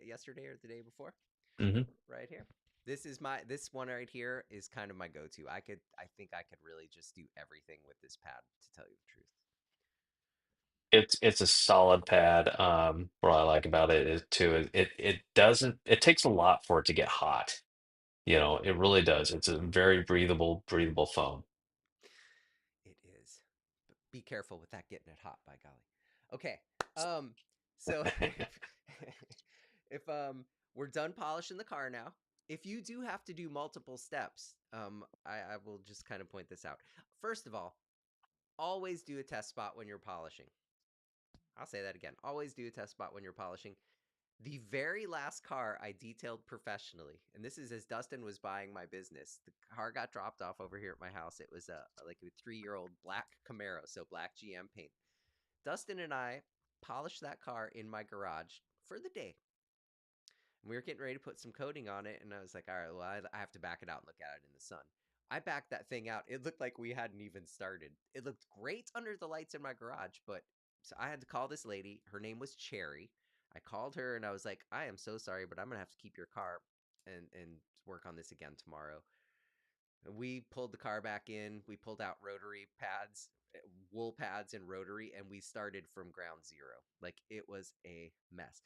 A: yesterday or the day before,
B: Hmm.
A: right here. This one right here is kind of my go-to. I think I could really just do everything with this pad, to tell you the truth.
B: It's a solid pad. What I like about it is too, it doesn't it takes a lot for it to get hot. It really does. It's a very breathable foam.
A: It is. But be careful with that getting it hot, by golly. Okay. Um so if we're done polishing the car now, if you do have to do multiple steps, I will just kind of point this out. First of all, always do a test spot when you're polishing. I'll say that again. Always do a test spot when you're polishing. The very last car I detailed professionally, and this is as Dustin was buying my business. The car got dropped off over here at my house. It was like a 3-year-old black Camaro, so black GM paint. Dustin and I polished that car in my garage for the day. We were getting ready to put some coating on it, and I was like, all right, well, I have to back it out and look at it in the sun. I backed that thing out. It looked like we hadn't even started. It looked great under the lights in my garage, but so I had to call this lady. Her name was Cherry. I called her and I was like, I am so sorry, but I'm gonna have to keep your car and work on this again tomorrow. We pulled the car back in. We pulled out rotary pads, wool pads, and rotary, and we started from ground zero. Like it was a mess.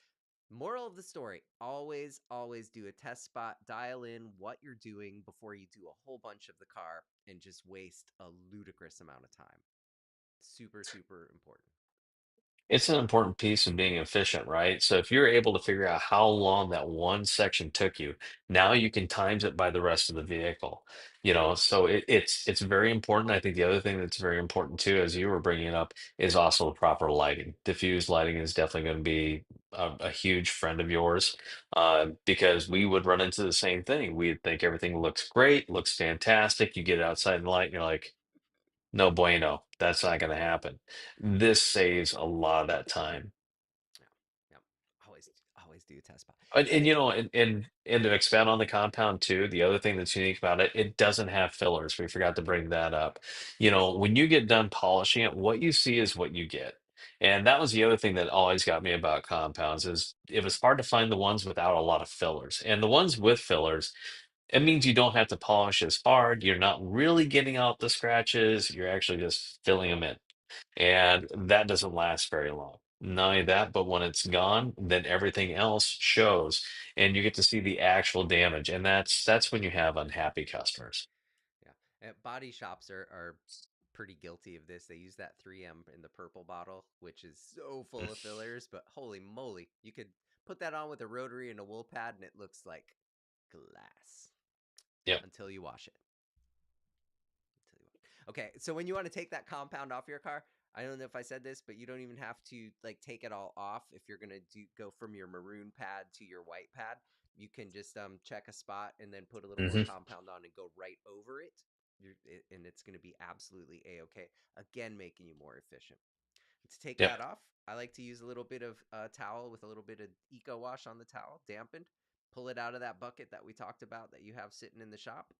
A: Moral of the story, always, always do a test spot, dial in what you're doing before you do a whole bunch of the car and just waste a ludicrous amount of time. Super, super important.
B: It's an important piece of being efficient, right? So if you're able to figure out how long that one section took you, now you can times it by the rest of the vehicle. So it's very important. I think the other thing that's very important too, as you were bringing up, is also the proper lighting. Diffused lighting is definitely going to be a huge friend of yours, because we would run into the same thing. We'd think everything looks great, looks fantastic. You get outside in the light, and you're like, no bueno. That's not going to happen. This saves a lot of that time.
A: Yeah, yeah. Always, always do a test spot.
B: And
A: And
B: you know, and to expand on the compound too, the other thing that's unique about it, it doesn't have fillers. We forgot to bring that up. When you get done polishing it, what you see is what you get. And that was the other thing that always got me about compounds is it was hard to find the ones without a lot of fillers. And the ones with fillers, it means you don't have to polish as hard. You're not really getting out the scratches. You're actually just filling them in. And that doesn't last very long. Not only that, but when it's gone, then everything else shows, and you get to see the actual damage. And that's when you have unhappy customers.
A: yeah, body shops are pretty guilty of this. They use that 3M in the purple bottle, which is so full of fillers, but holy moly, you could put that on with a rotary and a wool pad, and it looks like glass
B: Yep.
A: until you wash it. Okay, so when you want to take that compound off your car, I don't know if I said this, but you don't even have to like take it all off if you're gonna go from your maroon pad to your white pad. You can just check a spot and then put a little more
B: Hmm.
A: compound on and go right over it. And it's gonna be absolutely a-okay. Again, making you more efficient. To take
B: Yep.
A: that off, I like to use a little bit of towel with a little bit of eco wash on the towel, dampened. pull it out of that bucket that we talked about that you have sitting in the shop.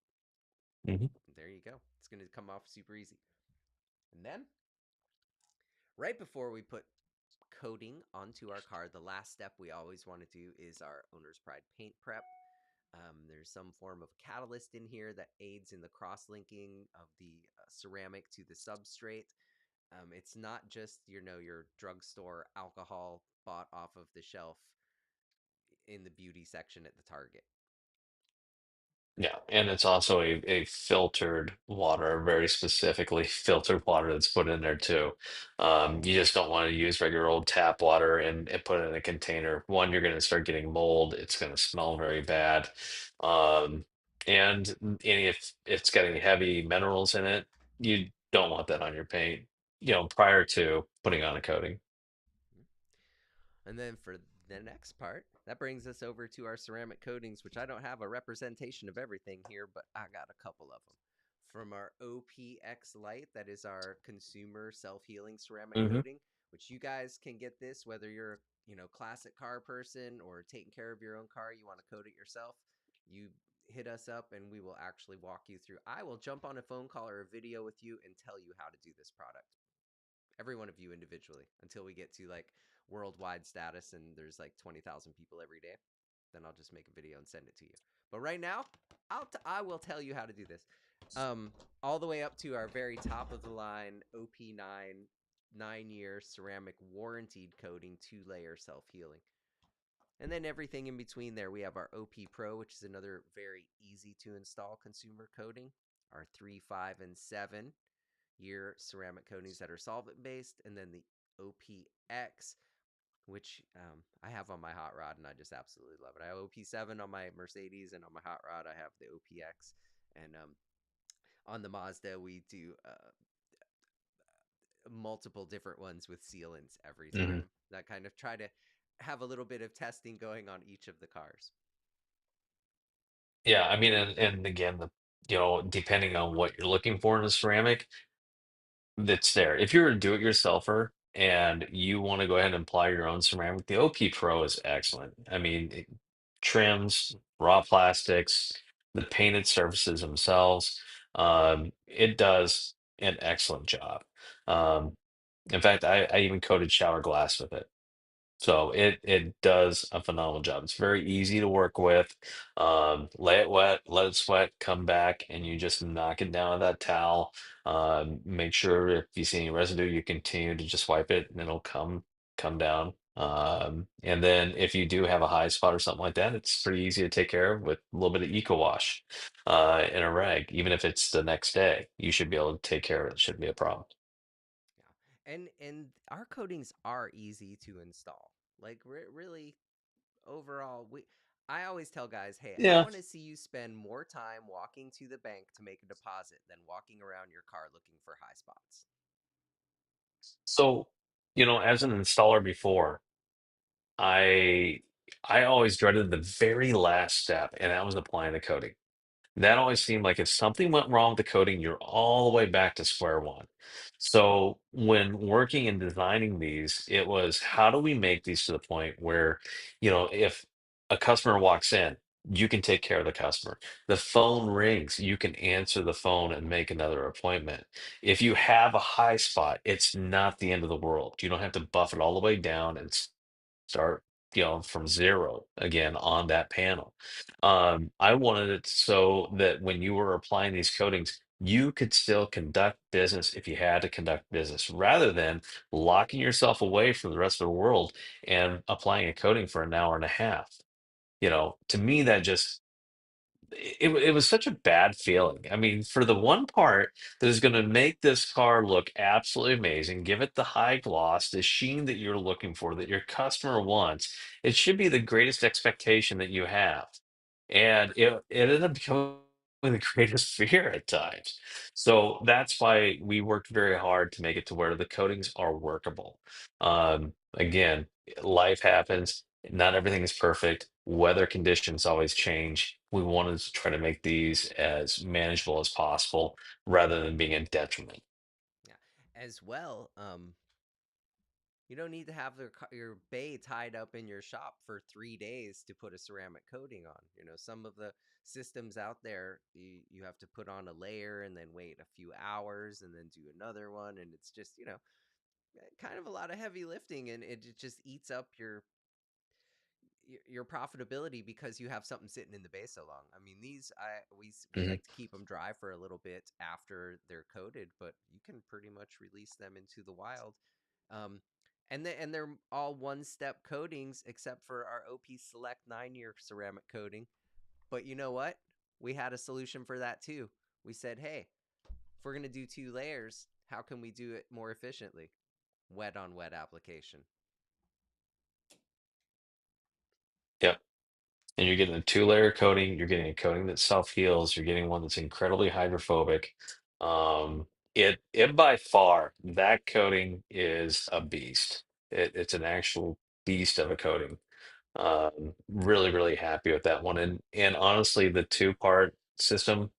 B: Mhm.
A: There you go. It's going to come off super easy. And then, right before we put coating onto our car, the last step we always want to do is our owner's pride paint prep. There's some form of catalyst in here that aids in the cross linking of the ceramic to the substrate. It's not just your drugstore alcohol bought off of the shelf in the beauty section at the Target.
B: Yeah, and it's also a filtered water, very specifically filtered water that's put in there too. You just don't want to use regular old tap water and put it in a container. One, you're going to start getting mold. It's going to smell very bad. Um, and if it's got any heavy minerals in it, you don't want that on your paint, prior to putting on a coating.
A: And then for the next part, that brings us over to our ceramic coatings, which I don't have a representation of everything here, but I got a couple of them. From our OPX Lite, that is our consumer self-healing ceramic
B: Hmm.
A: coating, which you guys can get this whether you're classic car person or taking care of your own car, you want to coat it yourself. You hit us up and we will actually walk you through. I will jump on a phone call or a video with you and tell you how to do this product, every one of you individually, until we get to like worldwide status and there's like 20,000 people every day. Then I'll just make a video and send it to you. But right now, I will tell you how to do this. Um, all the way up to our very top of the line OP9 9-year ceramic warranted coating, 2-layer self healing. And then everything in between there, we have our OP Pro, which is another very easy to install consumer coating, our 3, 5, and 7-year ceramic coatings that are solvent based, and then the OPX, which I have on my hot rod and I just absolutely love it. I have OP7 on my Mercedes, and on my hot rod, I have the OPX. And on the Mazda, we do multiple different ones with sealants every
B: Hmm.
A: time. That kind of try to have a little bit of testing going on each of the cars.
B: Yeah, I mean, and again, depending on what you're looking for in a ceramic, that's there. If you're a do-it-yourselfer and you want to go ahead and apply your own ceramic, the OP Pro is excellent. I mean, it trims, raw plastics, the painted surfaces themselves. It does an excellent job. Um, in fact, I even coated shower glass with it. So it does a phenomenal job. It's very easy to work with. Lay it wet, let it sweat, come back, and you just knock it down with that towel. Make sure if you see any residue, you continue to just wipe it, and it'll come down. And then if you do have a high spot or something like that, it's pretty easy to take care of with a little bit of eco wash in a rag. Even if it's the next day, you should be able to take care of it. It shouldn't be a problem.
A: Yeah. And our coatings are easy to install. Like really overall, we I always tell guys, "Hey, I
B: Yeah.
A: want to see you spend more time walking to the bank to make a deposit than walking around your car looking for high spots."
B: So, as an installer before, I I always dreaded the very last step, and that was applying the coating. That always seemed like if something went wrong with the coding, you're all the way back to square one. So when working and designing these, it was how do we make these to the point where, if a customer walks in, you can take care of the customer. The phone rings, you can answer the phone and make another appointment. If you have a high spot, it's not the end of the world. You don't have to buff it all the way down and start, from zero again on that panel. I wanted it so that when you were applying these coatings, you could still conduct business if you had to conduct business, rather than locking yourself away from the rest of the world and applying a coating for an hour and a half. To me, that just it was such a bad feeling. I mean, for the one part that is going to make this car look absolutely amazing, give it the high gloss, the sheen that you're looking for, that your customer wants, it should be the greatest expectation that you have. And it ended up becoming the greatest fear at times. So that's why we worked very hard to make it to where the coatings are workable. Again, life happens. Not everything is perfect. Weather conditions always change. We wanted to try to make these as manageable as possible rather than being a detriment.
A: Yeah. As well, You don't need to have your bay tied up in your shop for 3 days to put a ceramic coating on. Some of the systems out there, you have to put on a layer and then wait a few hours and then do another one. And it's just, kind of a lot of heavy lifting, and it just eats up your profitability because you have something sitting in the bay so long. I mean, these we
B: Hmm.
A: like to keep them dry for a little bit after they're coated, but you can pretty much release them into the wild. Um, and they're all one-step coatings except for our OP Select 9-year ceramic coating. But you know what? We had a solution for that too. We said, hey, if we're going to do 2 layers, how can we do it more efficiently? Wet on wet application.
B: Yep. And you're getting a two-layer coating. You're getting a coating that self-heals. You're getting one that's incredibly hydrophobic. Um, it by far, that coating is a beast. It's an actual beast of a coating. Really, really happy with that one. And honestly, the two-part system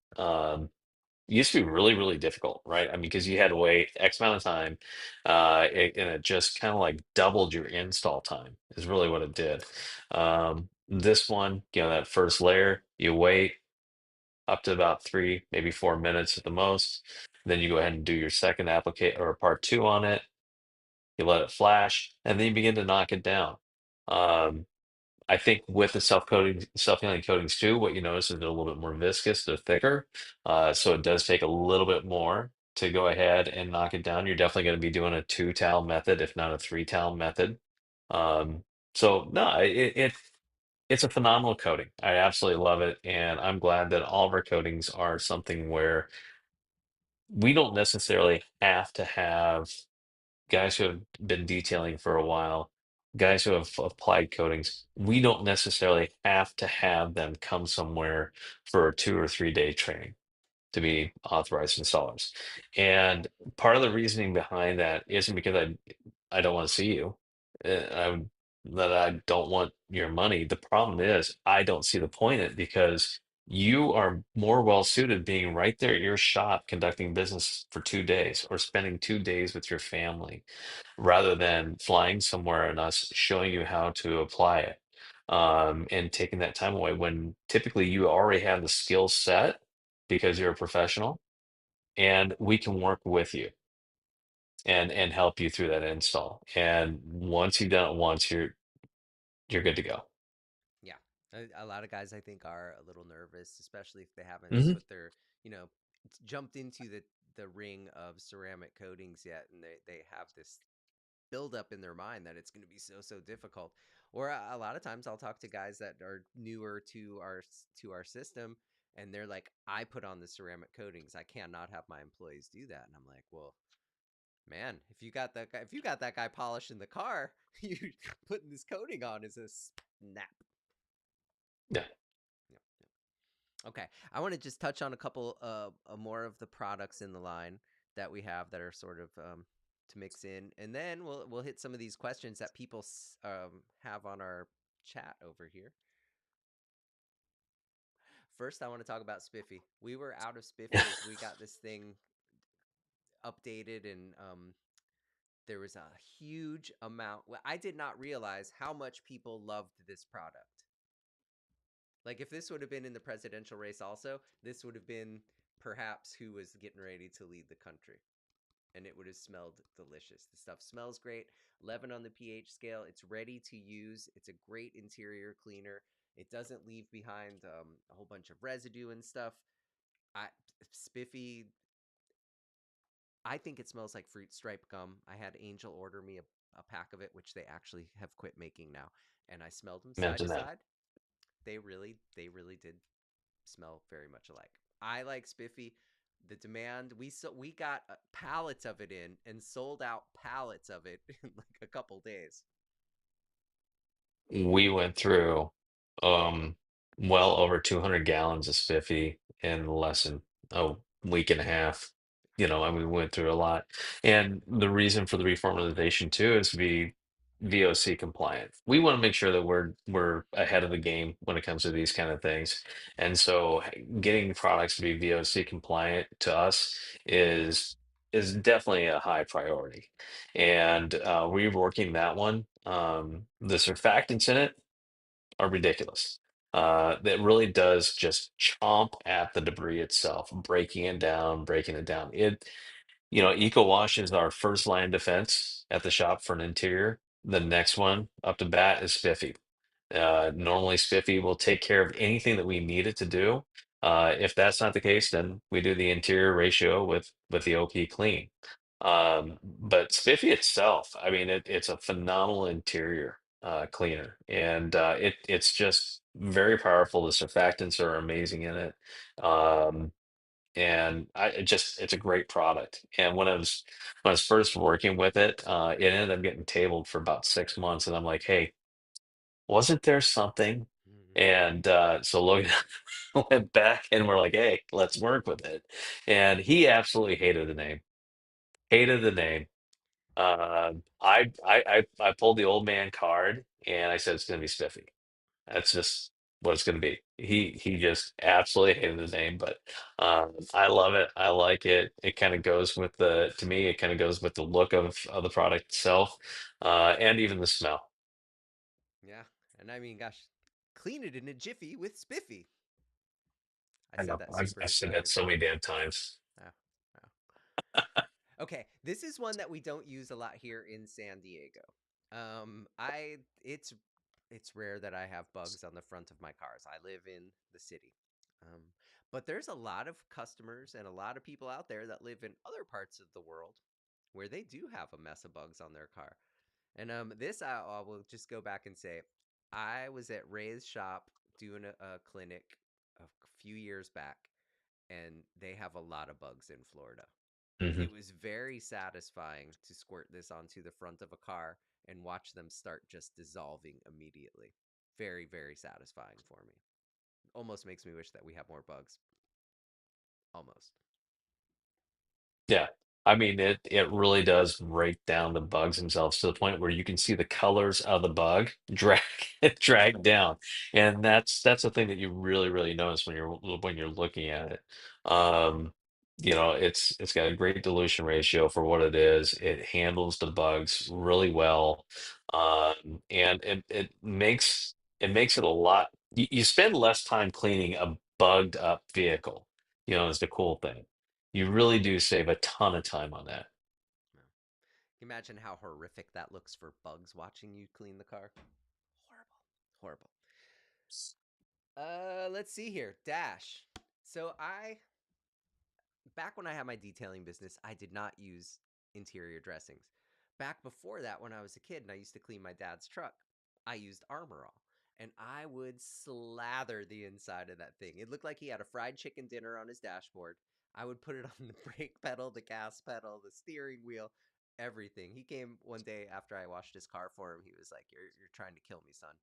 B: used to be really, really difficult, right? I mean, because you had to wait X amount of time, and it just kind of like doubled your install time, is really what it did. This one, that first layer, you wait up to about 3, maybe 4 minutes at the most. Then you go ahead and do your second applicate or part two on it. You let it flash, and then you begin to knock it down. Um, I think with the self-healing coatings too, what you notice is they're a little bit more viscous, they're thicker. So it does take a little bit more to go ahead and knock it down. You're definitely going to be doing a two towel method, if not a three towel method. Um, so no, it's a phenomenal coating. I absolutely love it. And I'm glad that all of our coatings are something where we don't necessarily have to have guys who have been detailing for a while, guys who have applied coatings, we don't necessarily have to have them come somewhere for a 2 or 3 day training to be authorized installers. And part of the reasoning behind that isn't because I don't want to see you. That I don't want your money. The problem is I don't see the point in it because you are more well suited being right there at your shop conducting business for 2 days or spending 2 days with your family rather than flying somewhere and us showing you how to apply it, and taking that time away when typically you already have the skill set because you're a professional and we can work with you and help you through that install. And once you've done it once, you're good to go.
A: Yeah. A lot of guys I think are a little nervous, especially if they haven't
B: Hmm.
A: put their, jumped into the ring of ceramic coatings yet, and they have this buildup in their mind that it's going to be so difficult. Or a lot of times I'll talk to guys that are newer to our system, and they're like, I put on the ceramic coatings. I cannot have my employees do that. And I'm like, well, man, if you got that guy polishing the car, you putting this coating on is a snap.
B: Yeah.
A: Yeah. Okay, I want to just touch on a couple more of the products in the line that we have that are sort of to mix in, and then we'll hit some of these questions that people have on our chat over here. First, I want to talk about Spiffy. We were out of Spiffy as we got this thing updated, and there was a huge amount. Well, I did not realize how much people loved this product. Like if this would have been in the presidential race also, this would have been perhaps who was getting ready to lead the country. And it would have smelled delicious. The stuff smells great. 11 on the pH scale. It's ready to use. It's a great interior cleaner. It doesn't leave behind a whole bunch of residue and stuff. I Spiffy. I think it smells like fruit stripe gum. I had Angel order me a pack of it, which they actually have quit making now. And I smelled them side to
B: Imagine that.
A: side. They really did smell very much alike. I like Spiffy. The demand we got pallets of it in and sold out pallets of it in like a couple days.
B: We went through um well over 200 gallons of Spiffy in less than a week and a half. I mean, we went through a lot. And the reason for the reformulation too is to be VOC compliant. We want to make sure that we're ahead of the game when it comes to these kind of things. And so getting products to be VOC compliant to us is is definitely a high priority, and reworking that one. The surfactants in it are ridiculous. That really does just chomp at the debris itself, breaking it down. Eco Wash is our first line of defense at the shop for an interior. The next one up to bat is Spiffy. Normally, Spiffy will take care of anything that we need it to do. If that's not the case, then we do the interior ratio with the OP clean. But Spiffy itself, I mean, it's a phenomenal interior cleaner, and it's just very powerful. The surfactants are amazing in it. And it's a great product. And when I was first working with it, it ended up getting tabled for about 6 months, and I'm like, hey, wasn't there something?
A: Mhm.
B: And so Logan went back and we're like, hey, let's work with it. And he absolutely hated the name. Hated the name. I pulled the old man card and I said it's gonna be Spiffy. That's just what it's going to be. He just absolutely hated the name, but I love it. I like it. It kind of goes with to me, it kind of goes with the look of the product itself, and even the smell.
A: Yeah, and I mean, gosh, clean it in a jiffy with Spiffy. I
B: I
A: said
B: know.
A: that
B: I've,
A: super
B: I've said that
A: excited.
B: so many damn times.
A: Oh, oh. Okay, this is one that we don't use a lot here in San Diego. I it's rare that I have bugs on the front of my cars. I live in the city. Um, but there's a lot of customers and a lot of people out there that live in other parts of the world where they do have a mess of bugs on their car. And this I will just go back and say, I was at Ray's shop doing a clinic a few years back, and they have a lot of bugs in Florida.
B: Hmm.
A: It was very satisfying to squirt this onto the front of a car and watch them start just dissolving immediately. Very, very satisfying for me. Almost makes me wish that we have more bugs. Almost.
B: Yeah. I mean, it really does break down the bugs themselves to the point where you can see the colors of the bug drag down. And that's the thing that you really, really notice when you're looking at it. Um, it's got a great dilution ratio for what it is. It handles the bugs really well. And it makes it a lot you spend less time cleaning a bugged up vehicle, is the cool thing. You really do save a ton of time on that.
A: No. Can you imagine how horrific that looks for bugs watching you clean the car? Horrible. Horrible. Let's see here. Dash. So I back when I had my detailing business, I did not use interior dressings. Back before that, when I was a kid and I used to clean my dad's truck, I used Armor All. And I would slather the inside of that thing. It looked like he had a fried chicken dinner on his dashboard. I would put it on the brake pedal, the gas pedal, the steering wheel, everything. He came one day after I washed his car for him. He was like, "You're trying to kill me, son.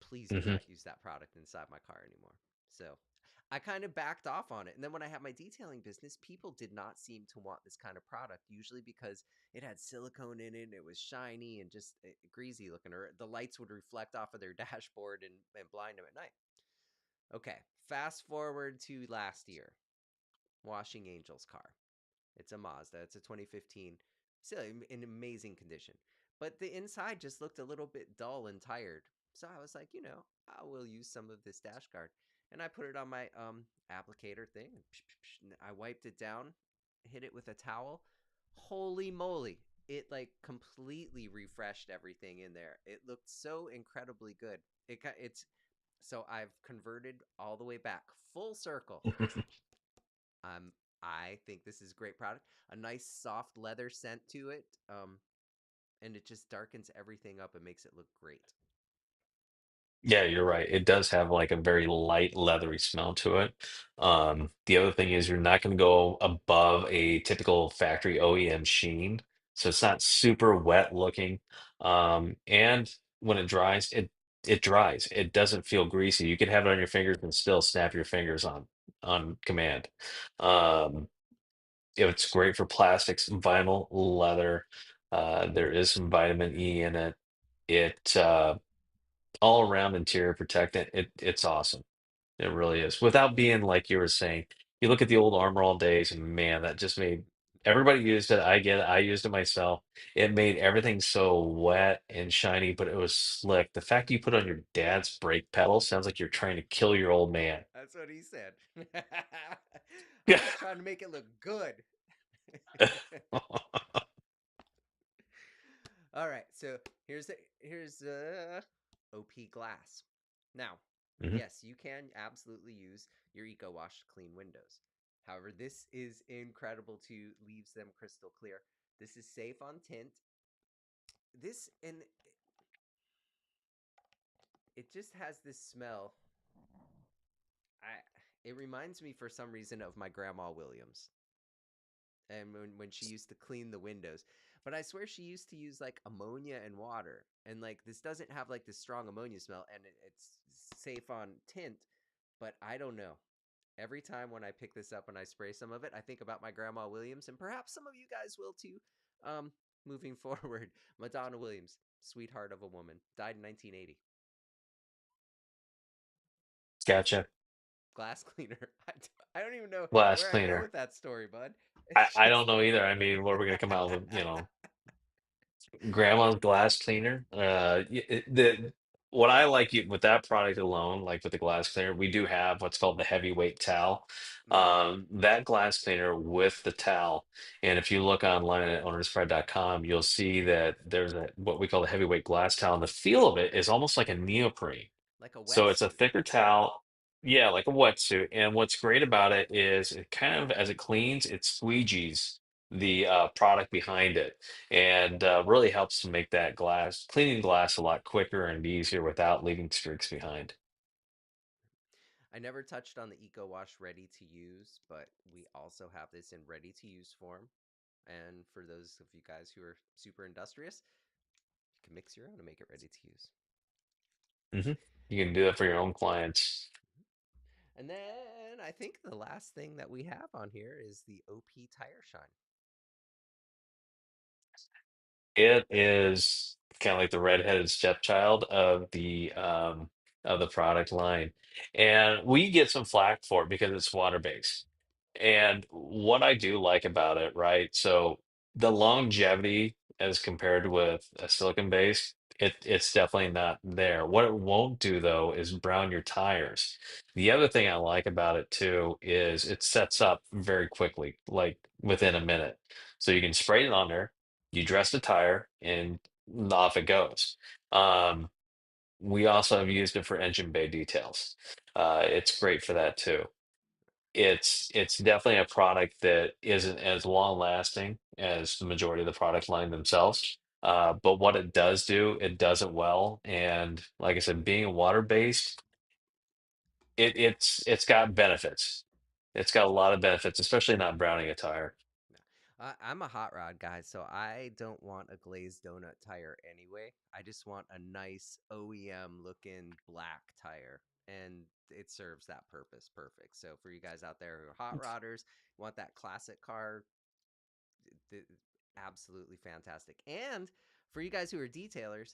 A: Please do
B: Hmm.
A: not use that product inside my car anymore." So I kind of backed off on it. And then when I had my detailing business, people did not seem to want this kind of product, usually because it had silicone in it, it was shiny and just greasy looking, or the lights would reflect off of their dashboard and blind them at night. Okay, fast forward to last year, washing Angel's car. It's a Mazda. It's a 2015. Still in amazing condition. But the inside just looked a little bit dull and tired. So I was like, I will use some of this dash guard. And I put it on my applicator thing. And I wiped it down, hit it with a towel. Holy moly. It like completely refreshed everything in there. It looked so incredibly good. It's so I've converted all the way back full circle. Um, I think this is a great product. A nice soft leather scent to it, and it just darkens everything up and makes it look great.
B: Yeah, you're right. It does have like a very light leathery smell to it. The other thing is you're not going to go above a typical factory OEM sheen, so it's not super wet looking. And when it dries, it dries. It doesn't feel greasy. You can have it on your fingers and still snap your fingers on command. Um, it's great for plastics, vinyl, leather. There is some vitamin E in it. It all around interior protectant. It's awesome. It really is. Without being like you were saying, you look at the old Armor All days, and man, that just made Everybody used it. I get it. I used it myself. It made everything so wet and shiny, but it was slick. The fact you put on your dad's brake pedal sounds like you're trying to kill your old man.
A: That's what he said. I was trying to make it look good. All right, so here's OP glass. Now,
B: Mhm.
A: yes, you can absolutely use your Eco Wash to clean windows. However, this is incredible too, leaves them crystal clear. This is safe on tint. This and it just has this smell. I it reminds me for some reason of my grandma Williams. And when she used to clean the windows. But I swear she used to use like ammonia and water. And like this doesn't have like this strong ammonia smell and it's safe on tint, but I don't know. Every time when I pick this up and I spray some of it, I think about my grandma Williams and perhaps some of you guys will too. Um moving forward, Madonna Williams, sweetheart of a woman, died in 1980.
B: Gotcha.
A: Glass cleaner. I don't even know
B: Glass
A: where I go
B: cleaner.
A: with that story, bud. It's
B: I
A: just
B: don't know either. I mean, what are we gonna come out with, grandma's glass cleaner. The what I like with that product alone, like with the glass cleaner, we do have what's called the heavyweight towel.
A: mm,
B: That glass cleaner with the towel, and if you look online at ownerspride.com, you'll see that there's a what we call the heavyweight glass towel, and the feel of it is almost like a neoprene.
A: like a
B: So it's a
A: wetsuit.
B: thicker towel. Yeah, like a wetsuit. And what's great about it is it kind of, as it cleans, it squeegees the product behind it and really helps to make that glass, cleaning glass a lot quicker and easier without leaving streaks behind.
A: I never touched on the Eco Wash ready to use, but we also have this in ready to use form. And for those of you guys who are super industrious, you can mix your own to make it ready to use.
B: Hmm. You can do that for your own clients.
A: And then I think the last thing that we have on here is the OP Tire Shine.
B: It is kind of like the redheaded stepchild of the product line. And we get some flack for it because it's water-based. And what I do like about it, right? So the longevity as compared with a silicon base, it's definitely not there. What it won't do though is brown your tires. The other thing I like about it too is it sets up very quickly, like within a minute. So you can spray it on there, you dress the tire, and off it goes. Um, we also have used it for engine bay details. It's great for that too. It's definitely a product that isn't as long lasting as the majority of the product line themselves. But what it does do, it does it well. And like I said, being water based, it's got benefits. It's got a lot of benefits, especially not browning a tire.
A: No. I'm a hot rod guy, so I don't want a glazed donut tire anyway. I just want a nice OEM looking black tire, and it serves that purpose perfect. So for you guys out there who are hot rodders, want that classic car, th- absolutely fantastic. And for you guys who are detailers,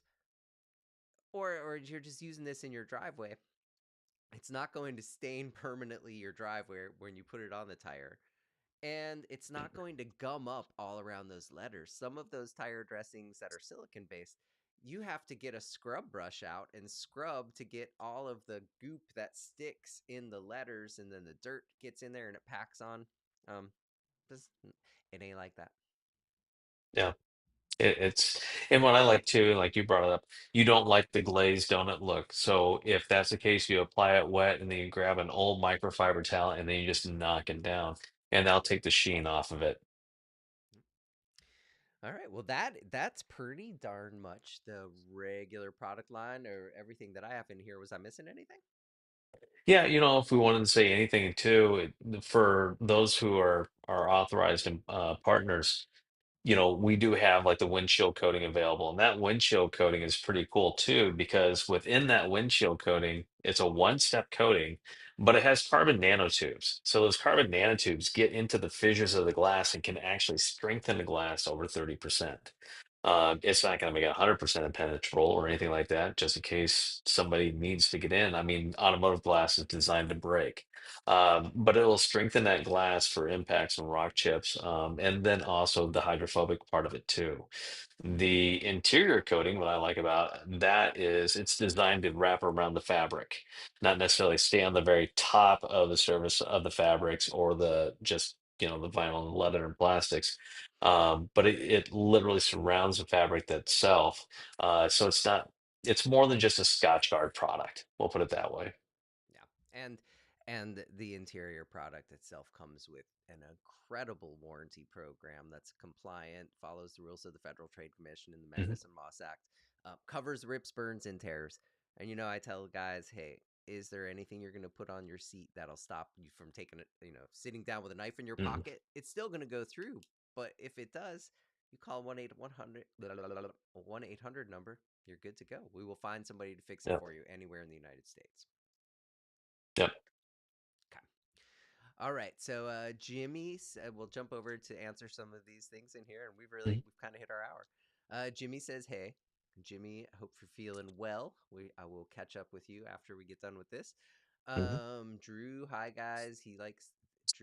A: or you're just using this in your driveway, it's not going to stain permanently your driveway when you put it on the tire, and it's not going to gum up all around those letters. Some of those tire dressings that are silicon based, you have to get a scrub brush out and scrub to get all of the goop that sticks in the letters, and then the dirt gets in there and it packs on. Um, this, it ain't like that.
B: Yeah. It's and what I like too, like you brought it up, you don't like the glazed donut look. So if that's the case, you apply it wet and then you grab an old microfiber towel and then you just knock it down and that'll take the sheen off of it.
A: All right, well that's pretty darn much the regular product line or everything that I have in here. Was I missing anything?
B: Yeah, if we wanted to say anything too, for those who are authorized partners, we do have like the windshield coating available, and that windshield coating is pretty cool too, because within that windshield coating, it's a one-step coating, but it has carbon nanotubes. So those carbon nanotubes get into the fissures of the glass and can actually strengthen the glass over 30%. It's not going to make it 100% impenetrable or anything like that, just in case somebody needs to get in. I mean, automotive glass is designed to break, but it will strengthen that glass for impacts from rock chips, and then also the hydrophobic part of it too. The interior coating, what I like about that is it's designed to wrap around the fabric, not necessarily stay on the very top of the surface of the fabrics or the just, the vinyl and leather and plastics. But it literally surrounds the fabric itself. So it's more than just a Scotch Guard product. We'll put it that way.
A: Yeah, and the interior product itself comes with an incredible warranty program that's compliant, follows the rules of the Federal Trade Commission and the
B: Mhm.
A: Magnuson-Moss Act, covers rips, burns, and tears. And I tell guys, hey, is there anything you're going to put on your seat that'll stop you from taking it? Sitting down with a knife in your
B: Mhm.
A: pocket, it's still going to go through. But if it does, you call 1-800 number. You're good to go. We will find somebody to fix it
B: Yep.
A: for you anywhere in the United States.
B: Yep.
A: Okay. All right. So Jimmy, we'll jump over to answer some of these things in here, and
B: Mhm.
A: we've kind of hit our hour. Jimmy says, "Hey, Jimmy, I hope you're feeling well. I will catch up with you after we get done with this."
B: Mhm.
A: Drew, hi guys. Drew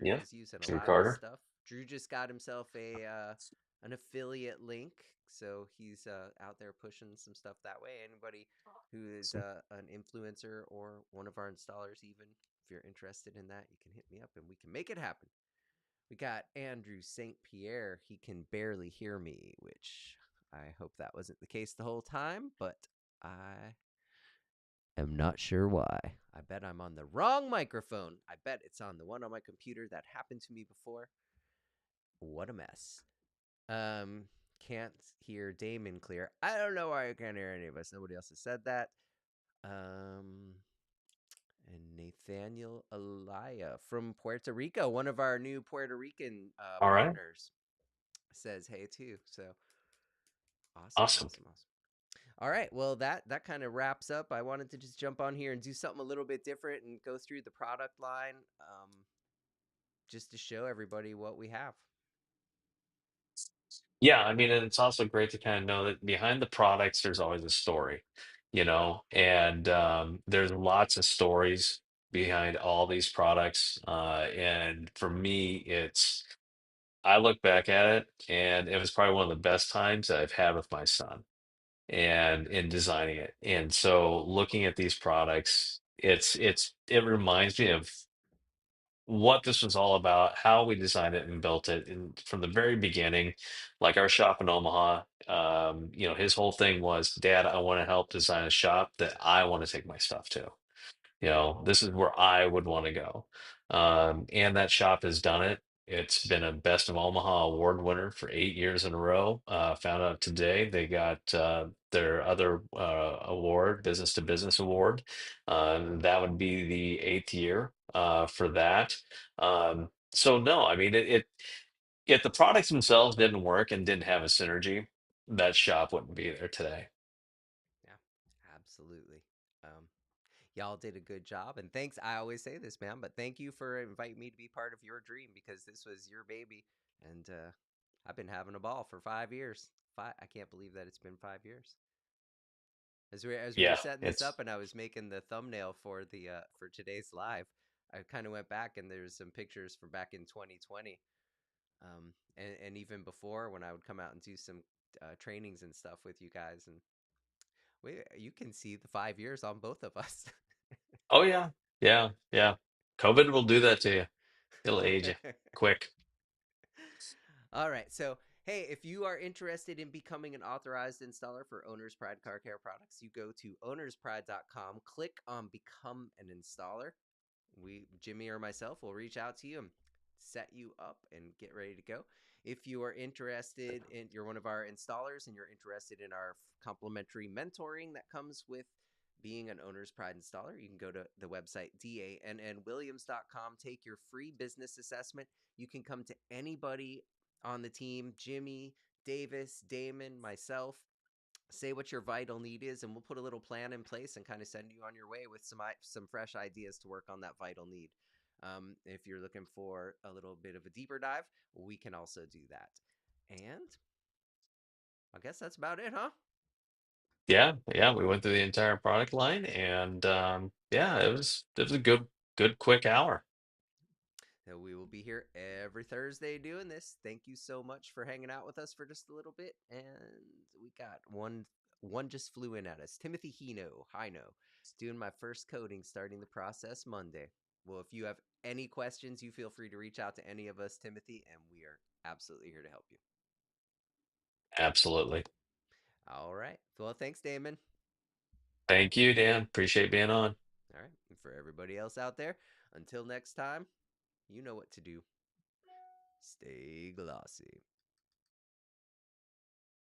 B: Yep.
A: is using a
B: Drew
A: lot of this
B: Carter.
A: stuff. Drew just got himself a an affiliate link, so he's out there pushing some stuff that way. Anybody who is an influencer or one of our installers, even if you're interested in that, you can hit me up and we can make it happen. We got Andrew St. Pierre. He can barely hear me, which I hope that wasn't the case the whole time, but I am not sure why. I bet I'm on the wrong microphone. I bet it's on the one on my computer that happened to me before. What a mess. Um, can't hear Damon clear. I don't know why I can't hear any of us. Nobody else has said that. Um, and Nathaniel Alaya from Puerto Rico, one of our new Puerto Rican
B: All right.
A: partners, says hey too. So awesome,
B: Awesome.
A: awesome, awesome. All right, well that kind of wraps up. I wanted to just jump on here and do something a little bit different and go through the product line, just to show everybody what we have.
B: Yeah, I mean, and it's also great to kind of know that behind the products, there's always a story, and there's lots of stories behind all these products. And for me, I look back at it, and it was probably one of the best times that I've had with my son and in designing it. And so looking at these products, it reminds me of what this was all about, how we designed it and built it, and from the very beginning, like our shop in Omaha, his whole thing was, Dad, I want to help design a shop that I want to take my stuff to. This is where I would want to go. And that shop has done it. It's been a Best of Omaha award winner for 8 years in a row. Found out today they got their other award, Business to Business Award. That would be the eighth year for that. So no, I mean if the products themselves didn't work and didn't have a synergy, that shop wouldn't be there today.
A: Yeah, absolutely. Um, y'all did a good job, and thanks. I always say this, man, but thank you for inviting me to be part of your dream because this was your baby, and I've been having a ball for 5 years. I can't believe that it's been 5 years. As we were
B: Yeah,
A: setting this
B: it's
A: up, and I was making the thumbnail for today's live, I kind of went back and there's some pictures from back in 2020, and even before when I would come out and do some trainings and stuff with you guys, and you can see the 5 years on both of us.
B: oh yeah, yeah, yeah. COVID will do that to you. It'll age you quick.
A: All right. So, hey, if you are interested in becoming an authorized installer for Owner's Pride Car Care products, you go to ownerspride.com, click on Become an Installer. Jimmy or myself, will reach out to you and set you up and get ready to go. If you are interested in, you're one of our installers and you're interested in our complimentary mentoring that comes with being an Owner's Pride installer, you can go to the website dannwilliams.com, take your free business assessment. You can come to anybody on the team, Jimmy, Davis, Damon, myself, say what your vital need is, and we'll put a little plan in place and kind of send you on your way with some fresh ideas to work on that vital need. If you're looking for a little bit of a deeper dive, we can also do that. And guess that's about it, huh?
B: Yeah, yeah, we went through the entire product line, and yeah, it was a good quick hour.
A: And we will be here every Thursday doing this. Thank you so much for hanging out with us for just a little bit. And we got one just flew in at us. Timothy Hino, doing my first coding, starting the process Monday. Well, if you have any questions, you feel free to reach out to any of us, Timothy, and we are absolutely here to help you.
B: Absolutely.
A: All right. Well, thanks, Damon.
B: Thank you, Dan. Appreciate being on.
A: All right. And for everybody else out there, until next time, you know what to do. Stay glossy.